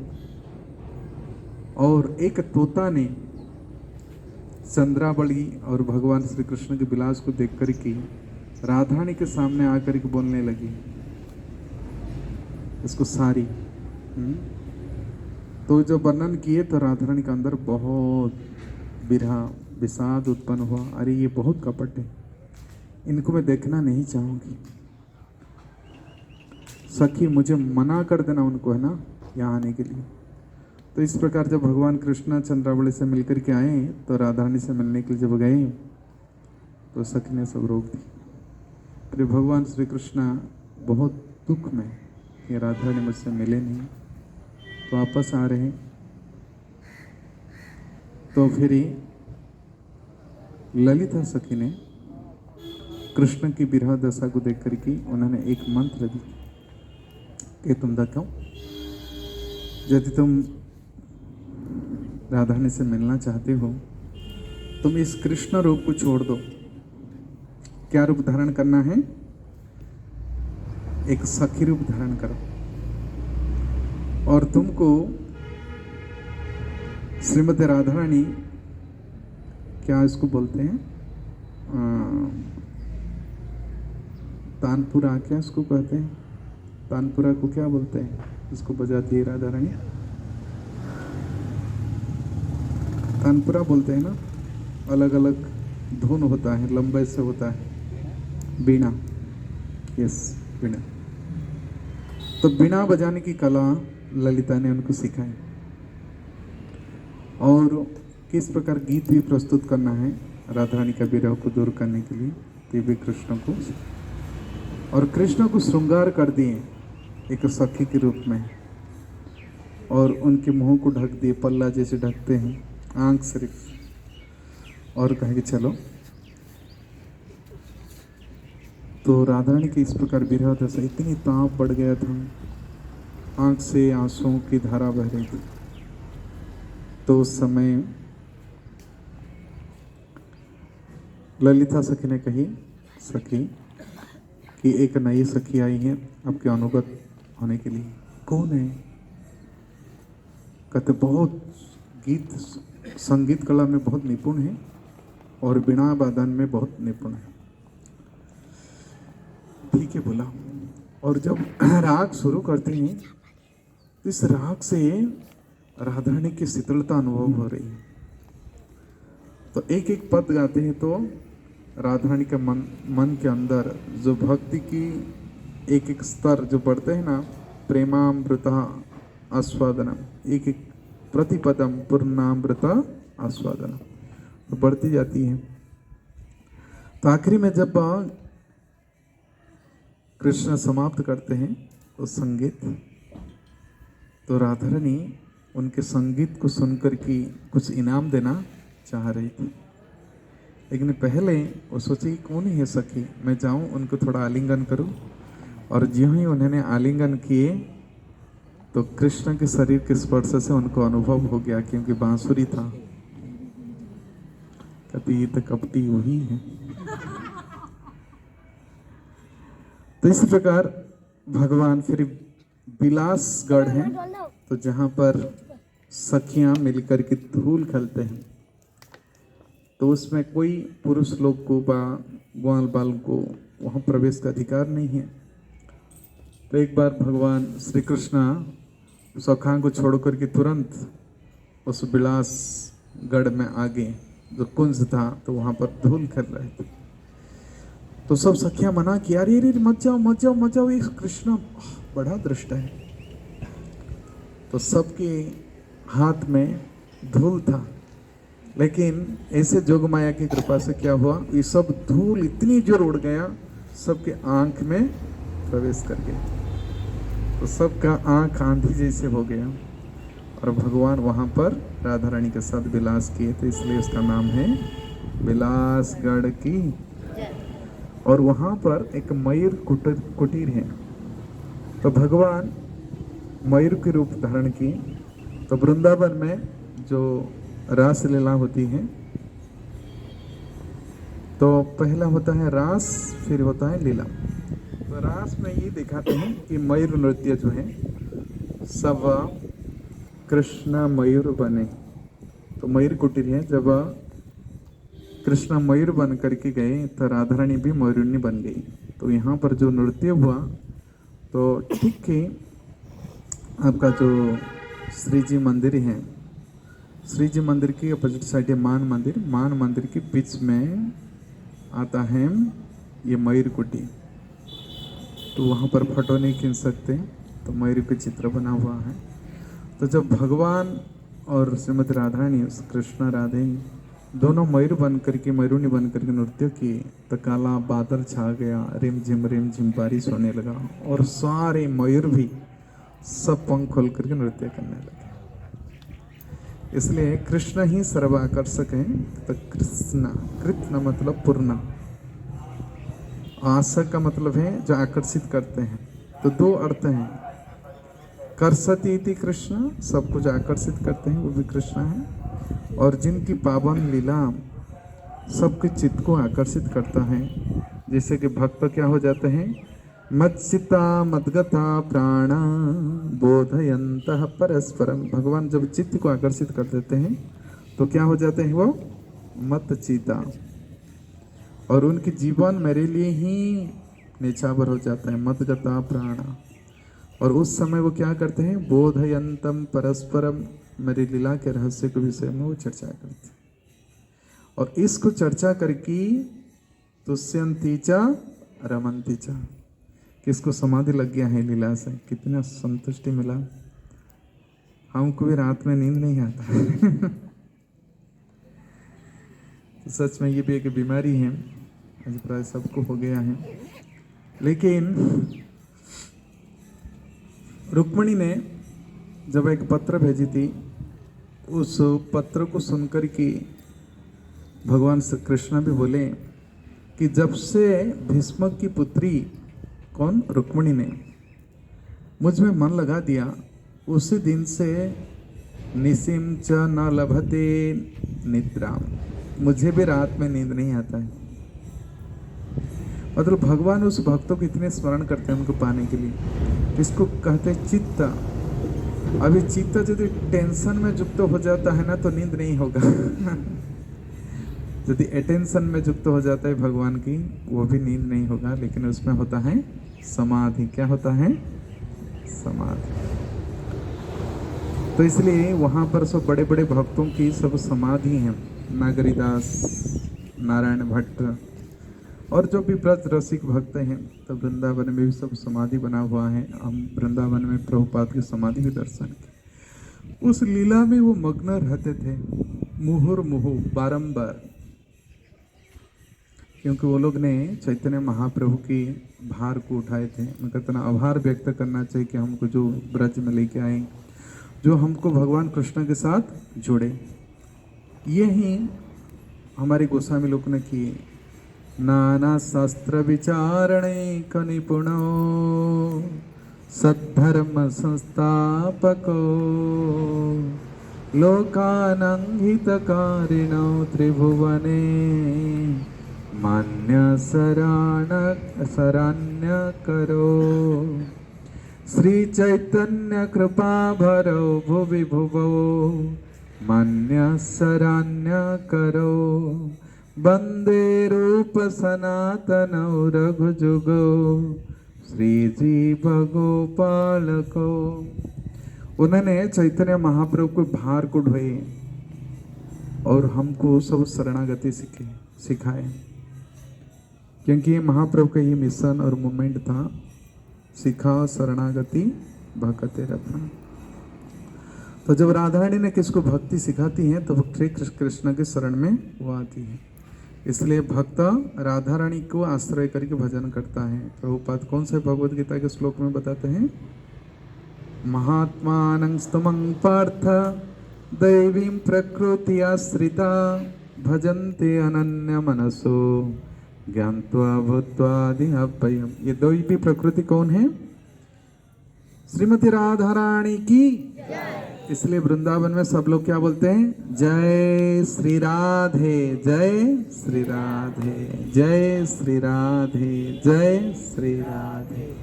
और एक तोता ने चंद्रावली और भगवान श्री कृष्ण के विलास को देखकर के राधारानी के सामने आकर के बोलने लगी, इसको सारी। तो जो वर्णन किए तो राधारानी के अंदर बहुत विरह विषाद उत्पन्न हुआ। अरे ये बहुत कपट है, इनको मैं देखना नहीं चाहूँगी, सखी मुझे मना कर देना उनको, है ना, यहाँ आने के लिए। तो इस प्रकार जब भगवान कृष्ण चंद्रावली से मिलकर के आए, तो राधारानी से मिलने के लिए जब गए, तो सखी ने सब रोक दी। अरे भगवान श्री कृष्ण बहुत दुख में, ये राधा ने मुझसे मिले नहीं, तो वापस आ रहे हैं। तो फिर ही ललिता सखी ने कृष्ण की विरह दशा को देख करके उन्होंने एक मंत्र दी कि तुम देखो, यदि तुम राधारानी से मिलना चाहते हो, तुम इस कृष्ण रूप को छोड़ दो। क्या रूप धारण करना है? एक सखी रूप धारण करो, और तुमको श्रीमती राधारानी, क्या इसको बोलते हैं, तानपुरा, क्या इसको कहते हैं, तानपुरा को क्या बोलते हैं, इसको बजाती है राधारानी, तानपुरा बोलते हैं ना, अलग अलग धुन होता है, लंबे से होता है, बीना, यस बीना। तो बीना बजाने की कला ललिता ने उनको सिखाई, और किस प्रकार गीत भी प्रस्तुत करना है राधारानी का विरह को दूर करने के लिए, ते भी कृष्ण को, और कृष्ण को श्रृंगार कर दिए एक सखी के रूप में, और उनके मुंह को ढक दिए, पल्ला जैसे ढकते हैं, आंख सिर्फ, और कहेंगे चलो। तो राधारानी के इस प्रकार विरह दशा, इतनी ताप बढ़ गया था, आंख से आंसुओं की धारा बह रही थी। तो उस समय ललिता सखी ने कही, सखी कि एक नई सखी आई है आपके अनुगत होने के लिए। कौन है? कहते बहुत गीत संगीत कला में बहुत निपुण है और बिना वादन में बहुत निपुण है। ठीक है बोला, और जब राग शुरू करते हैं तो इस राग से राधारानी की शीतलता अनुभव हो रही है। तो एक एक पद गाते हैं तो राधारानी के मन के अंदर जो भक्ति की एक एक स्तर जो बढ़ते हैं ना, प्रेमामृता आस्वादनम, एक एक प्रतिपदम पूर्णामृता आस्वादनम, तो बढ़ती जाती है। तो आखिरी में जब कृष्ण समाप्त करते हैं तो संगीत, तो राधारानी उनके संगीत को सुनकर की कुछ इनाम देना चाह रही थी, लेकिन पहले वो सोची कौन है सखी, मैं जाऊं उनको थोड़ा आलिंगन करूं। और ज्यों ही उन्होंने आलिंगन किए तो कृष्ण के शरीर के स्पर्श से उनको अनुभव हो गया, क्योंकि बांसुरी था। कहती ये तो कपटी वही है। तो इस प्रकार भगवान फिर बिलासगढ़ है, तो जहाँ पर सखियां मिलकर के धूल खेलते हैं, तो उसमें कोई पुरुष लोग को बा ग्वाल बाल को वहाँ प्रवेश का अधिकार नहीं है। तो एक बार भगवान श्री कृष्ण सखां को छोड़ करके तुरंत उस बिलासगढ़ में आगे जो कुंज था, तो वहाँ पर धूल खेल रहे थे। तो सब सखियां मना किया, अरे अरे मत जाओ मत जाओ मत जाओ, ये कृष्ण बड़ा दृष्ट है। तो सबके हाथ में धूल था, लेकिन ऐसे जोगमाया की कृपा से क्या हुआ, ये सब धूल इतनी जोर उड़ गया, सबके आंख में प्रवेश कर गया, तो सबका आंख आंधी जैसे हो गया। और भगवान वहाँ पर राधारानी के साथ विलास किए थे, इसलिए उसका नाम है बिलासगढ़ की। और वहाँ पर एक मयूर कुटीर है, तो भगवान मयूर के रूप धारण की। तो वृंदावन में जो रास लीला होती है, तो पहला होता है रास, फिर होता है लीला। तो रास में ये दिखाते हैं कि मयूर नृत्य जो है सब कृष्ण मयूर बने। तो मयूर कुटीर है, जब कृष्ण मयूर बन करके गए तो राधारानी भी मयूरनी बन गई। तो यहाँ पर जो नृत्य हुआ, तो ठीक है, आपका जो श्री जी मंदिर है, श्री जी मंदिर की अपोजिट साइड है मान मंदिर, मान मंदिर के बीच में आता है ये मयूर कुटी। तो वहाँ पर फोटो नहीं खींच सकते, तो मयूर का चित्र बना हुआ है। तो जब भगवान और श्रीमती राधारानी कृष्ण राधे दोनों मयूर बन करके, मयूरनी बन करके नृत्य किए तो काला बादल छा गया, रिम झिम बारिश होने लगा और सारे मयूर भी सब पंख खोल करके नृत्य करने लगे। इसलिए कृष्ण ही सर्वाकर्षक है। तो कृष्ण, कृष्ण मतलब पूर्ण, आसक का मतलब है जो आकर्षित करते हैं। तो दो अर्थ हैं, कर्षति इति कृष्ण, सब कुछ आकर्षित करते हैं वो भी कृष्ण है, और जिनकी पावन लीला सबके चित्त को आकर्षित करता है। जैसे कि भक्त क्या हो जाते हैं, मच्चिता मद्गता प्राणा बोधयन्तः परस्परम। भगवान जब चित्त को आकर्षित कर देते हैं तो क्या हो जाते हैं, वो मत्चिता, और उनकी जीवन मेरे लिए ही निछावर हो जाता है, मद्गता प्राणा। और उस समय वो क्या करते हैं, बोधयंतम परस्परम, मेरी लीला के रहस्य के विषय में वो चर्चा करते हैं। और इसको चर्चा करके तुष्यंती च रमंती च, किसको समाधि लग गया है लीला से, कितना संतुष्टि मिला। हमको भी रात में नींद नहीं आता तो सच में ये भी एक बीमारी है, आज प्राय सबको हो गया है। लेकिन रुक्मिणी ने जब एक पत्र भेजी थी, उस पत्र को सुनकर के भगवान श्री कृष्ण भी बोले कि जब से भीष्म की पुत्री कौन, रुक्मिणी ने मुझ में मन लगा दिया, उसी दिन से निसिम च न लभते निद्राम, मुझे भी रात में नींद नहीं आता है। मतलब भगवान उस भक्तों को इतने स्मरण करते हैं उनको पाने के लिए। इसको कहते हैं चित्त। अभी चित्त यदि टेंशन में युक्त हो जाता है ना तो नींद नहीं होगा यदि अटेंशन में युक्त हो जाता है भगवान की, वो भी नींद नहीं होगा, लेकिन उसमें होता है समाधि। क्या होता है, समाधि। तो इसलिए वहां पर सब बड़े बड़े भक्तों की सब समाधि है, नागरीदास, नारायण भट्ट, और जो भी ब्रज रसिक भक्त हैं, तो वृंदावन में भी सब समाधि बना हुआ है। हम वृंदावन में प्रभुपाद की समाधि के दर्शन किए। उस लीला में वो मग्न रहते थे मुहुर्मुहु, बारंबार, क्योंकि वो लोग ने चैतन्य महाप्रभु की भार को उठाए थे। उनका इतना आभार व्यक्त करना चाहिए कि हमको जो ब्रज में लेके आए, जो हमको भगवान कृष्ण के साथ जोड़े। यही हमारे गोस्वामी लोग ने किए। नाना शास्त्र विचारणे क निपुणो सद्धर्म संस्थापको लोकानां हितकारिणो त्रिभुवने मान्य शरण्य करो। श्री चैतन्य कृपा भरो भुवि भुवो मान्य शरण्य करो। वंदे रूप सनातन रघुजुगो श्री जीव गोपाल को। उन्होंने चैतन्य महाप्रभु को भार को ढोए और हमको सब शरणागति सिखाए, क्योंकि ये महाप्रभु का ये मिशन और मूवमेंट था, सिखाओ शरणागति भक्ति रत्न। तो जब राधा रानी ने किसको भक्ति सिखाती है तो श्री कृष्ण के शरण में वो आती है। इसलिए भक्त राधा रानी को आश्रय करके भजन करता है। प्रभुपाद कौन से भगवद गीता के श्लोक में बताते हैं, महात्मानं स्तमं पार्थ दैवीं प्रकृति आश्रिता भजन्ते अनन्य मनसो ज्ञात्वा भूत्वादिहाप्ययम्। ये दैवी प्रकृति कौन है, श्रीमती राधा रानी की। इसलिए वृंदावन में सब लोग क्या बोलते हैं, जय श्री राधे, जय श्री राधे, जय श्री राधे, जय श्री राधे।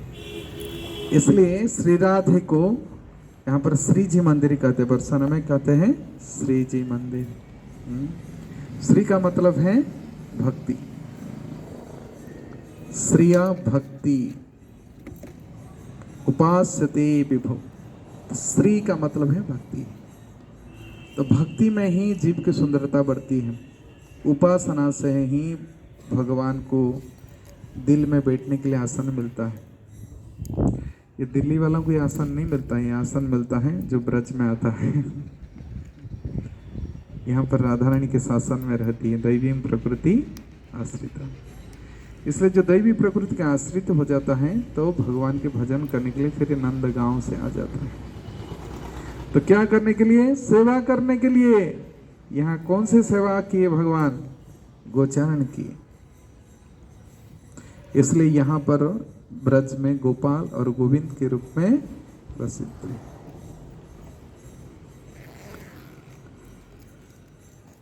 इसलिए श्री राधे को यहाँ पर श्री जी मंदिर कहते हैं, बरसाना में कहते हैं श्री जी मंदिर। श्री का मतलब है भक्ति, श्रिया भक्ति, उपास्यते विभु। श्री का मतलब है भक्ति। तो भक्ति में ही जीव की सुंदरता बढ़ती है। उपासना से ही भगवान को दिल में बैठने के लिए आसन मिलता है। ये दिल्ली वालों को ये आसन नहीं मिलता है, ये आसन मिलता है जो ब्रज में आता है। यहाँ पर राधा रानी के शासन में रहती है। दैवी प्रकृति आश्रित, इसलिए जो दैवी प्रकृति के आश्रित हो जाता है तो भगवान के भजन करने के लिए फिर नंद गांव से आ जाता है। तो क्या करने के लिए? सेवा करने के लिए। यहाँ कौन से सेवा किए भगवान? गोचारण किए। इसलिए यहाँ पर ब्रज में गोपाल और गोविंद के रूप में प्रसिद्ध है।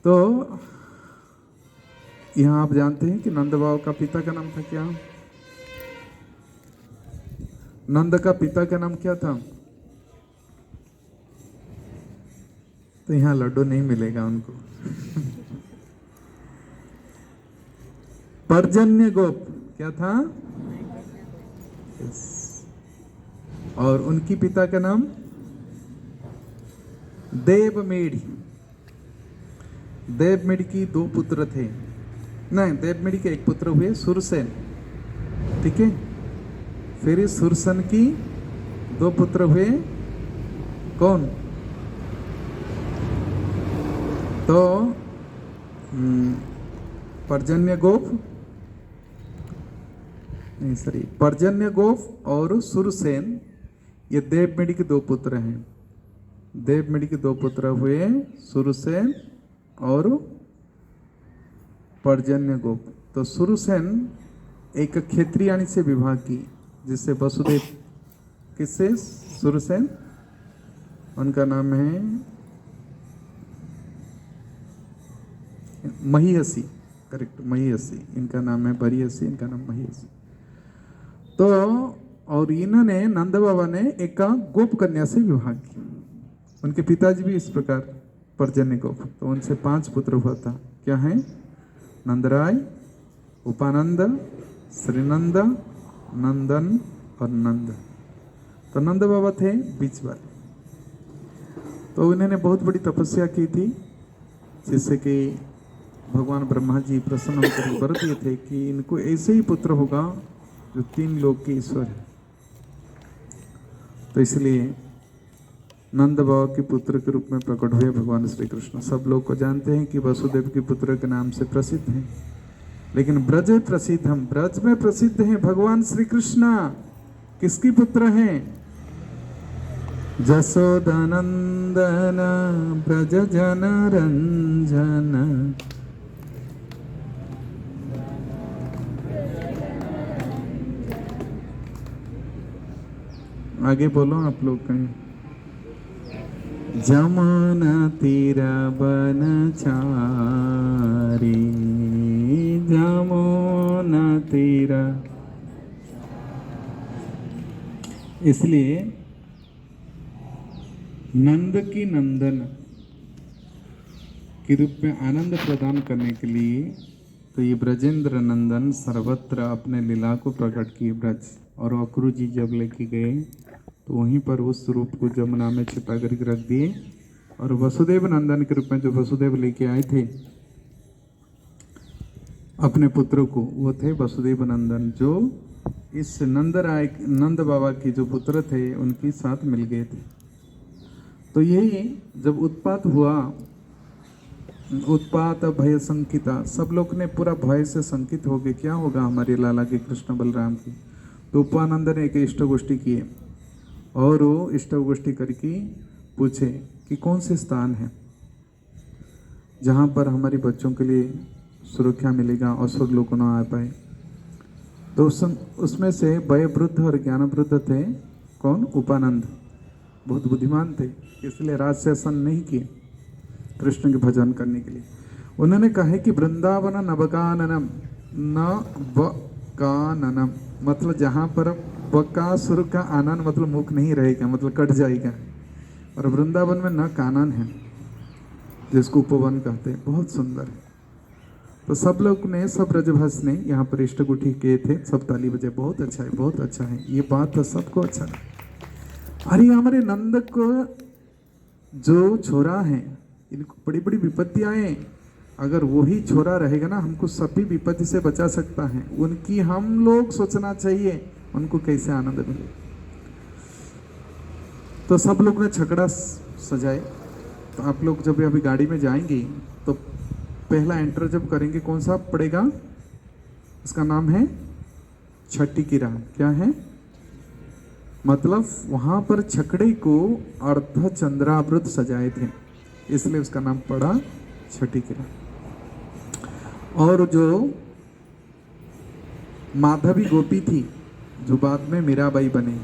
तो यहाँ आप जानते हैं कि नंद बाबा का पिता का नाम था क्या? नंद का पिता का नाम क्या था? तो यहाँ लड्डू नहीं मिलेगा उनको। पर्जन्य गोप क्या था? यस। और उनकी पिता का नाम देवमेढ़ी। देवमेढ़ी की 2 पुत्र थे। नहीं, देवमेढ़ी के 1 पुत्र हुए सुरसेन, ठीक है। फिर इस सुरसेन की 2 पुत्र हुए कौन? तो पर्जन्य गोप, नहीं सॉरी, पर्जन्य गोप और सुरसेन, ये देवमेढ़ी के 2 पुत्र हैं। देवमेढ़ी के 2 पुत्र हुए सुरसेन और पर्जन्य गोप। तो सुरसेन एक क्षेत्रियाणी से विवाह की, जिससे वसुदेव, किससे? सुरसेन, उनका नाम है महिषी, करेक्ट, महिषी। इनका नाम है बरियसी, इनका नाम महिषी। तो और इन्होंने, नंद बाबा ने एक गोप कन्या से विवाह किया। उनके पिताजी भी इस प्रकार पर्जन्य गोप। तो उनसे 5 पुत्र हुआ था। क्या है? नंदराय, उपानंद, श्रीनंद, नंदन और नंद। तो नंद बाबा थे बीच वाले। तो इन्होंने बहुत बड़ी तपस्या की थी, जिससे कि भगवान ब्रह्मा जी प्रसन्न होकर वर दिए थे कि इनको ऐसे ही पुत्र होगा जो 3 लोक के ईश्वर है। तो इसलिए नंद बाबा के पुत्र के रूप में प्रकट हुए भगवान श्री कृष्ण। सब लोग को जानते हैं कि वसुदेव के पुत्र के नाम से प्रसिद्ध हैं, लेकिन ब्रज प्रसिद्ध, हम ब्रज में प्रसिद्ध हैं भगवान श्री कृष्ण। किसकी पुत्र हैं? जसोदानंदन ब्रज जन रंजन। आगे बोलो आप लोग कहीं। जमुना तीरा बनचारी, जमुना तीरा। इसलिए नंद की नंदन के रूप में आनंद प्रदान करने के लिए तो ये ब्रजेंद्र नंदन सर्वत्र अपने लीला को प्रकट किए ब्रज। और अक्रू जी जब लेके गए तो वहीं पर उस रूप को जमुना में छिपा करके रख दिए। और वसुदेव नंदन के रूप में जो वसुदेव लेके आए थे अपने पुत्रों को, वो थे वसुदेव नंदन, जो इस नंद बाबा के जो पुत्र थे उनके साथ मिल गए थे। तो यही जब उत्पात हुआ, उत्पात भय संकिता, सब लोग ने पूरा भय से संकित हो गए, क्या होगा हमारे लाला के कृष्ण बलराम की। तो उपानंद ने एक इष्ट गोष्ठी किए और वो इष्ट गोष्ठी करके पूछे कि कौन से स्थान है जहाँ पर हमारे बच्चों के लिए सुरक्षा मिलेगा और स्वर्ग लोग न आ पाए। तो उसमें से वय वृद्ध और ज्ञान वृद्ध थे कौन? उपानंद, बहुत बुद्धिमान थे, इसलिए राजशासन नहीं किए कृष्ण के भजन करने के लिए। उन्होंने कहा कि वृंदावन नवकाननम, नवकाननम मतलब जहाँ पर बकासुर का आनन मतलब मुख नहीं रहेगा, मतलब कट जाएगा। और वृंदावन में न कानन है, जिसको उपवन कहते हैं, बहुत सुंदर है। तो सब लोग ने, सब ब्रजभाष ने यहाँ पर इष्टगुठी किए थे, सब ताली बजे, बहुत अच्छा है, बहुत अच्छा है। ये बात तो सबको अच्छा लगा। अरे हमारे नंद को जो छोरा है, इनको बड़ी बड़ी विपत्तियां आए, अगर वही छोरा रहेगा ना, हमको सभी विपत्ति से बचा सकता है। उनकी हम लोग सोचना चाहिए उनको कैसे आनंद मिले। तो सब लोग ने छकड़ा सजाए तो आप लोग जब अभी गाड़ी में जाएंगे तो पहला एंटर जब करेंगे कौन सा पड़ेगा, उसका नाम है छठी किरा। क्या है मतलब, वहां पर छकड़े को अर्ध चंद्रावृत सजाए थे, इसलिए उसका नाम पड़ा छठी किरा। और जो माधवी गोपी थी जो बाद में मीराबाई बने,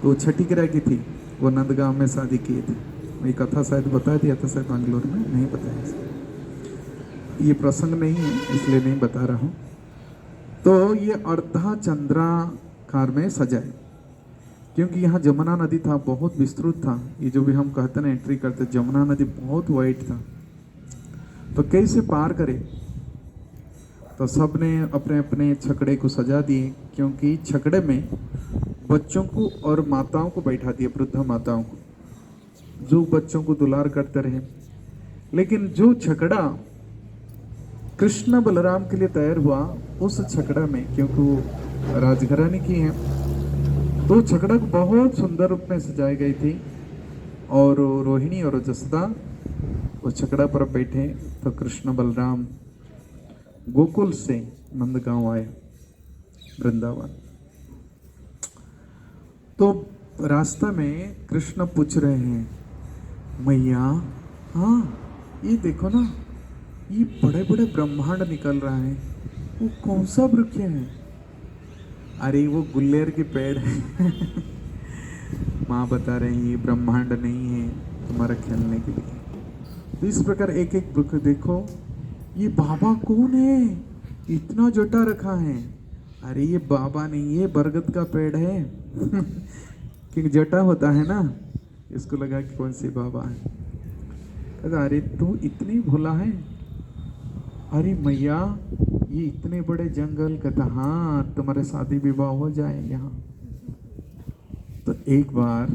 तो छठी किरा की थी, वो नंदगांव में शादी किए थे। ये कथा शायद बता दिया था, शायद बैंगलोर में नहीं बताया, ये प्रसंग नहीं है इसलिए नहीं बता रहा हूँ। तो ये अर्धा चंद्राकार में सजाए, क्योंकि यहाँ जमुना नदी था, बहुत विस्तृत था। ये जो भी हम कहते ना एंट्री करते, जमुना नदी बहुत वाइड था, तो कैसे पार करे। तो सब ने अपने अपने छकड़े को सजा दिए, क्योंकि छकड़े में बच्चों को और माताओं को बैठा दिए, वृद्ध माताओं को, जो बच्चों को दुलार करते रहे। लेकिन जो छकड़ा कृष्ण बलराम के लिए तैयार हुआ, उस छकड़ा में, क्योंकि वो राजघराने की है, तो छकड़ा को बहुत सुंदर रूप में सजाई गई थी। और रोहिणी और जसदा वो छकड़ा पर बैठे, तो कृष्ण बलराम गोकुल से नंदगांव आए, वृंदावन। तो रास्ता में कृष्ण पूछ रहे हैं, मैया हाँ ये देखो ना, ये बड़े बड़े ब्रह्मांड निकल रहा है, वो कौन सा वृक्ष है? अरे वो गुल्लेर के पेड़ है। माँ बता रहे हैं ये ब्रह्मांड नहीं है तुम्हारा खेलने के लिए। तो इस प्रकार एक एक वृक्ष देखो। ये बाबा कौन है, इतना जटा रखा है? अरे ये बाबा नहीं, ये बरगद का पेड़ है। कि जटा होता है ना, इसको लगा कि कौन सी बाबा है। कहता अरे तू इतनी भोला है? अरे मैया ये इतने बड़े जंगल। कहता हाँ तुम्हारे शादी विवाह हो जाए यहाँ। तो एक बार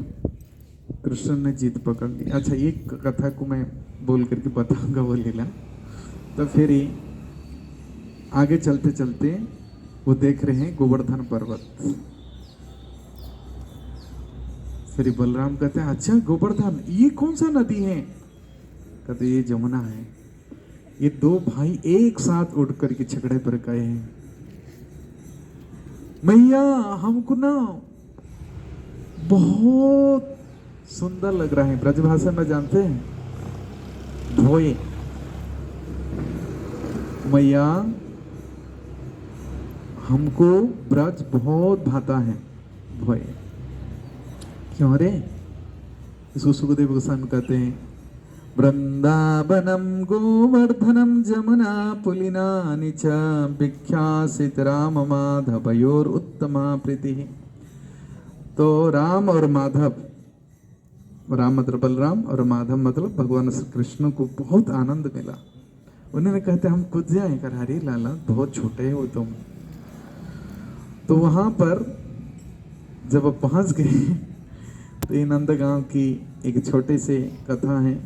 कृष्ण ने जिद पकड़ ली। अच्छा एक कथा को मैं बोल करके बताऊंगा वो लीला। तो फिर ही आगे चलते चलते वो देख रहे हैं गोवर्धन पर्वत। फिर बलराम कहते हैं अच्छा गोवर्धन ये कौन सा नदी है? कहते ये जमुना है। ये दो भाई एक साथ उड़ करके छकड़े पर गए हैं। मैया हमको ना बहुत सुंदर लग रहा है। ब्रजभाषा में जानते हैं भोए। मैया हमको ब्रज बहुत भाता है। भोए क्यों रे? इसको सुखदेव गोस्वामी कहते हैं वृंदावनम गोवर्धनम जमुना पुलिनानि च विख्यासित राम माधवयोर उत्तमा प्रीति। तो राम और माधव, राम मतलब बलराम और माधव मतलब भगवान श्री कृष्ण को बहुत आनंद मिला। उन्होंने कहते हम कूद जाए कर, हरे लाला बहुत छोटे हो तुम। तो वहां पर जब पहुंच गए तो ये नंदगांव की एक छोटे से कथा है।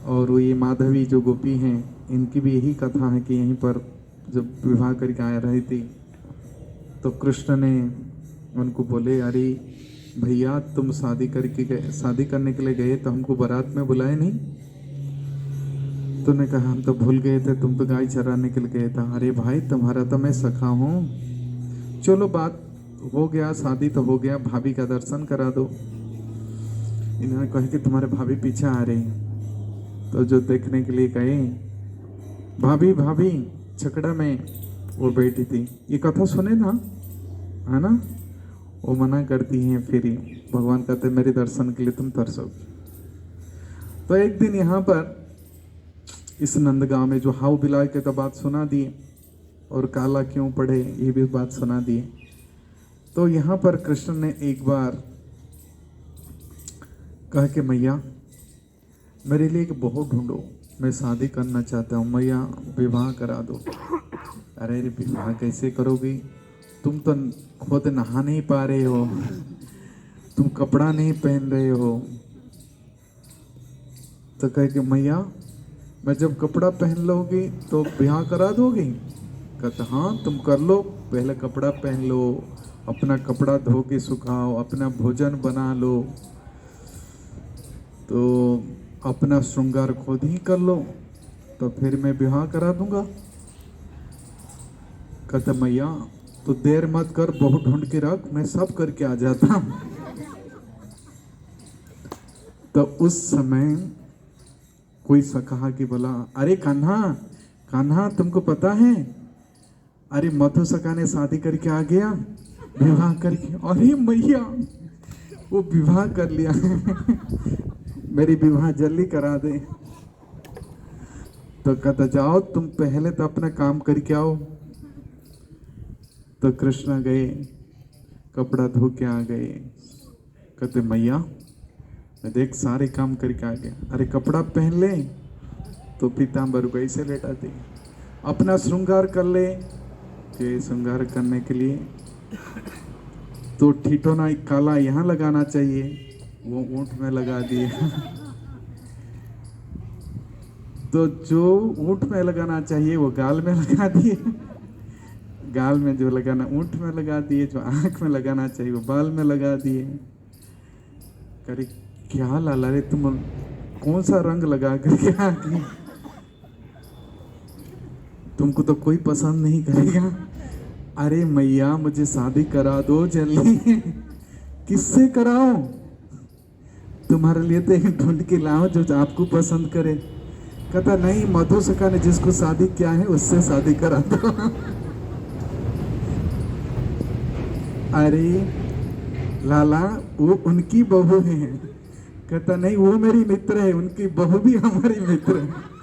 और ये माधवी जो गोपी हैं इनकी भी यही कथा है कि यहीं पर जब विवाह करके आ रही थी तो कृष्ण ने उनको बोले अरे भैया तुम शादी करने के लिए गए तो हमको बारात में बुलाए नहीं? तो ने कहा हम तो भूल गए थे, तुम तो गाय चराने के लिए गए था। अरे भाई तुम्हारा तो मैं सखा हूँ, चलो बात हो गया, शादी तो हो गया, भाभी का दर्शन करा दो। इन्होंने कहा कि तुम्हारे भाभी पीछे आ रहे हैं। तो जो देखने के लिए गए, भाभी भाभी छकड़ा में वो बैठी थी। ये कथा सुने ना, है ना? वो मना करती हैं, फिर भगवान कहते मेरे दर्शन के लिए तुम तरसोगे। तो एक दिन यहाँ पर इस नंदगांव में जो हाउ बिलाय के तो बात सुना दिए और काला क्यों पढ़े ये भी बात सुना दिए। तो यहाँ पर कृष्ण ने एक बार कहा कि मैया मेरे लिए एक बहू ढूंढो, मैं शादी करना चाहता हूँ, मैया विवाह करा दो। अरे विवाह कैसे करोगी? तुम तो खुद नहा नहीं पा रहे हो, तुम कपड़ा नहीं पहन रहे हो। तो कहे कि मैया मैं जब कपड़ा पहन लोगी तो ब्याह करा दोगी? कहता हाँ तुम कर लो, पहले कपड़ा पहन लो, अपना कपड़ा धो के सुखाओ, अपना भोजन बना लो। तो अपना श्रृंगार खुद ही कर लो तो फिर मैं विवाह करा दूंगा। कहते मैया तो देर मत कर, बहुत ढूंढ के रख, मैं सब करके आ जाता हूं। तो उस समय कोई सा कहा कि बोला, अरे कान्हा कान्हा तुमको पता है, अरे मधु सका ने शादी करके आ गया, विवाह करके। अरे मैया वो विवाह कर लिया मेरी विवाह जल्दी करा दे। तो कहता जाओ तुम पहले तो अपना काम करके आओ। तो कृष्ण गए, कपड़ा धो के आ गए। कहते मैया मैं देख सारे काम करके आ गया। अरे कपड़ा पहन ले तो पीताम्बर को ऐसे लेटा दे, अपना श्रृंगार कर ले। के श्रृंगार करने के लिए तो ठिठोना काला यहाँ लगाना चाहिए, वो ऊंट में लगा दिए तो जो ऊंट में लगाना चाहिए वो गाल में लगा दिए, गाल में जो लगाना ऊंट में लगा दिए, जो आंख में लगाना चाहिए वो बाल में लगा दिए। करे क्या लाला रे तुम कौन सा रंग लगा करके आ गई, तुमको तो कोई पसंद नहीं करेगा। अरे मैया मुझे शादी करा दो जल्दी किससे कराओ, तुम्हारे लिए तो एक ढूंढ के लाओ जो आपको पसंद करे। कहता नहीं मधु सका ने जिसको शादी किया है उससे शादी करा दो अरे लाला वो उनकी बहू है। कहता नहीं वो मेरी मित्र है, उनकी बहू भी हमारी मित्र है।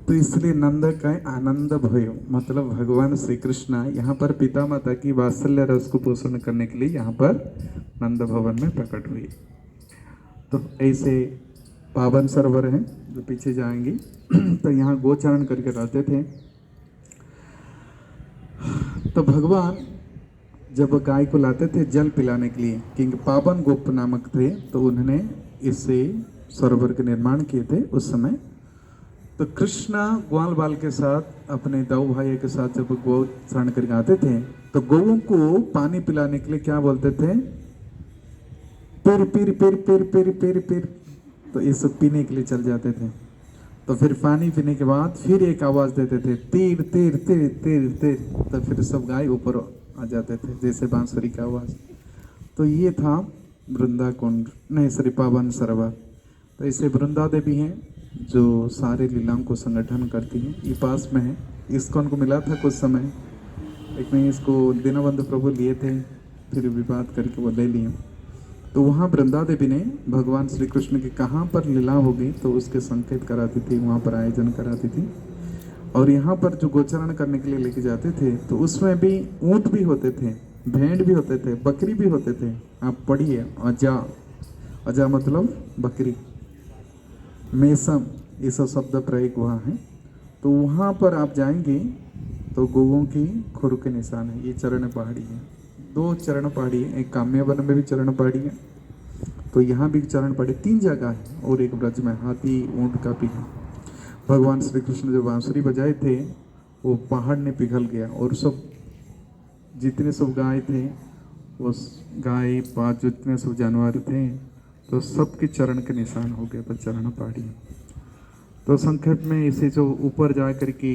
तो इसलिए नंद का आनंद भयो, मतलब भगवान श्री कृष्ण यहाँ पर पिता माता की वात्सल्य रस को पोषण करने के लिए यहाँ पर नंद भवन में प्रकट हुई। तो ऐसे पावन सरोवर हैं जो पीछे जाएंगे तो यहाँ गोचारण करके रहते थे। तो भगवान जब गाय को लाते थे जल पिलाने के लिए, क्योंकि पावन गोप नामक थे, तो उन्होंने इससे सरोवर के निर्माण किए थे उस समय। तो कृष्णा ग्वाल बाल के साथ अपने दाऊ भाई के साथ जब गौ चारण करके आते थे तो गौओं को पानी पिलाने के लिए क्या बोलते थे, पिर पिर पिर पिर पिर पिर पिर। तो ये सब पीने के लिए चल जाते थे। तो फिर पानी पीने के बाद फिर एक आवाज देते थे, तीर तीर तीर तीर तीर। तो फिर सब गाय ऊपर आ जाते थे जैसे बांसुरी की आवाज। तो ये था वृंदा कुंड, नहीं सॉरी पावन सरोवर। तो ऐसे वृंदा देवी हैं जो सारे लीलाओं को संगठन करती हैं। ये पास में है, इस्कॉन को मिला था कुछ समय, लेकिन इसको दीनबंधु प्रभु लिए थे, फिर विवाद करके वो ले लिए। तो वहाँ वृंदा देवी ने भगवान श्री कृष्ण की कहाँ पर लीला होगी तो उसके संकेत कराती थी, वहाँ पर आयोजन कराती थी। और यहाँ पर जो गोचरण करने के लिए लेके जाते थे तो उसमें भी ऊँट भी होते थे, भेड़ भी होते थे, बकरी भी होते थे। आप पढ़िए, अजा, अजा मतलब बकरी, मेसम, ये सब शब्द प्रयोग हुआ है। तो वहाँ पर आप जाएंगे तो गौओं की खुर के निशान है। ये चरण पहाड़ी है, 2 चरण पहाड़ी है, एक काम्यवन में भी चरण पहाड़ी है, तो यहाँ भी चरण पहाड़ी, 3 जगह है, और एक ब्रज में हाथी ऊंट का भी है। भगवान श्री कृष्ण जब बांसुरी बजाए थे वो पहाड़ ने पिघल गया और सब जितने सब गाय थे, वो गाय पाँच जितने सब जानवर थे, तो सबके चरण के निशान हो गए पर चरण पहाड़ी। तो संक्षेप में इसे जो ऊपर जा कर के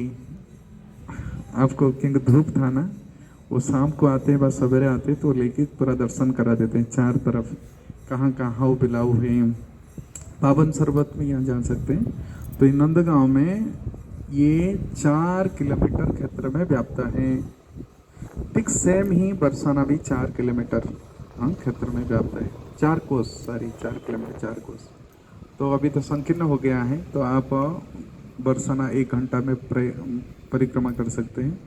आपको क्योंकि धूप था ना, वो शाम को आते हैं बस सवेरे आते तो लेके पूरा दर्शन करा देते हैं चार तरफ, कहाँ कहाँ हाउ बिलाऊ है। पावन सर्वत में यहाँ जा सकते हैं। तो नंदगांव में ये 4 किलोमीटर क्षेत्र में व्याप्त है। ठीक सेम ही बरसाना भी 4 किलोमीटर क्षेत्र में व्याप्त है। 4 कोस, सॉरी 4 किलोमीटर 4 कोस। तो अभी तो संकीर्ण हो गया है, तो आप बरसाना 1 घंटा में परिक्रमा कर सकते हैं।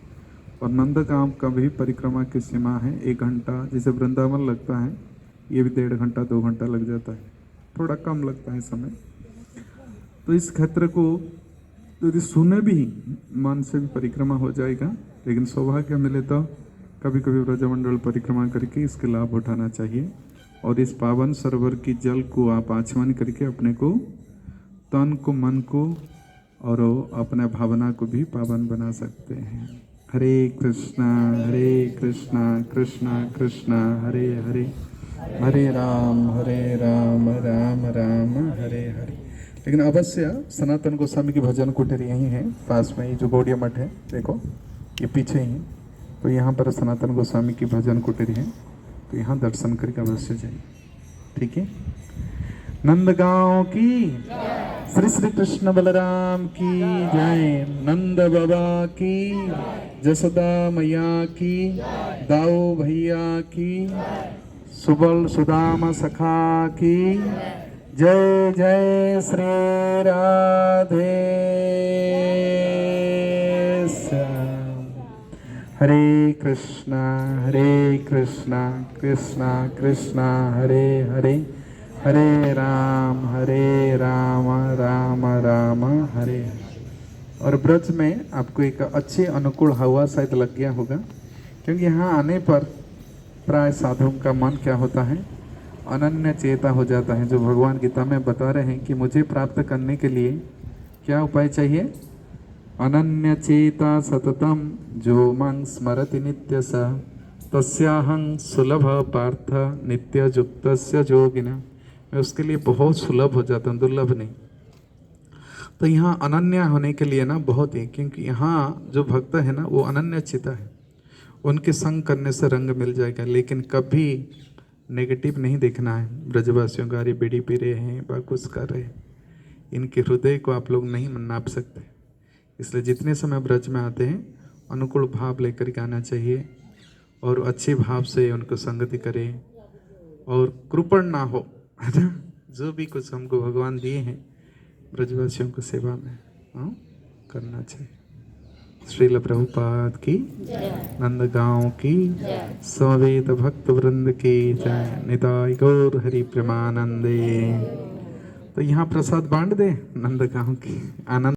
और नंदगांव का भी परिक्रमा की सीमा है 1 घंटा, जैसे वृंदावन लगता है ये भी 1.5 घंटा 2 घंटा लग जाता है, थोड़ा कम लगता है समय। तो इस क्षेत्र को यदि सुने भी मन से भी परिक्रमा हो जाएगा, लेकिन सौभाग्य मिले तो कभी कभी ब्रजमंडल परिक्रमा करके इसके लाभ उठाना चाहिए। और इस पावन सरोवर की जल को आप आचमन करके अपने को, तन को, मन को और अपने भावना को भी पावन बना सकते हैं। हरे कृष्णा कृष्णा कृष्णा हरे हरे। हरे राम राम राम हरे हरे। लेकिन अवश्य सनातन गोस्वामी की भजन कुटीर यहीं है पास में, ही जो गौड़िया मठ है देखो ये पीछे ही है, तो यहाँ पर सनातन गोस्वामी की भजन कुटीर है, तो यहाँ दर्शन करके अवश्य जाइए। ठीक है। नंदगांव की श्री श्री कृष्ण बलराम की जय, नंद बाबा की, जसोदा मैया की, दाऊ भैया की, सुबल सुदामा सखा की जय जय श्री राधे श्याम। हरे कृष्णा कृष्णा कृष्णा हरे हरे, हरे राम राम राम हरे हरे। और ब्रज में आपको एक अच्छी अनुकूल हवा शायद लग गया होगा, क्योंकि यहाँ आने पर प्राय साधुओं का मन क्या होता है, अनन्य चेता हो जाता है। जो भगवान गीता में बता रहे हैं कि मुझे प्राप्त करने के लिए क्या उपाय चाहिए, अनन्य चेता सततम जो मां स्मरति नित्य सा तस्याहं सुलभ पार्थ नित्य युक्तस्य जोगिना। मैं उसके लिए बहुत सुलभ हो जाता हूँ, दुर्लभ नहीं। तो यहाँ अनन्य होने के लिए ना बहुत ही, क्योंकि यहाँ जो भक्त है ना वो अनन्य चिता है, उनके संग करने से रंग मिल जाएगा। लेकिन कभी नेगेटिव नहीं देखना है ब्रजवासियों का, अरे बीड़ी पी रहे हैं या कुछ कर रहे हैं, इनके हृदय को आप लोग नहीं नाप सकते। इसलिए जितने समय ब्रज में आते हैं अनुकूल भाव लेकर के आना चाहिए और अच्छे भाव से उनको संगति करें और कृपण ना हो, है ना। जो भी कुछ हमको भगवान दिए हैं ब्रजवासियों को सेवा में करना चाहिए। श्रील प्रभुपाद की, नंदगांव की, समवेत भक्त वृंद की जय। निताय गौर हरि प्रेमानंदे। तो यहाँ प्रसाद बांट दे नंदगांव की आनंद।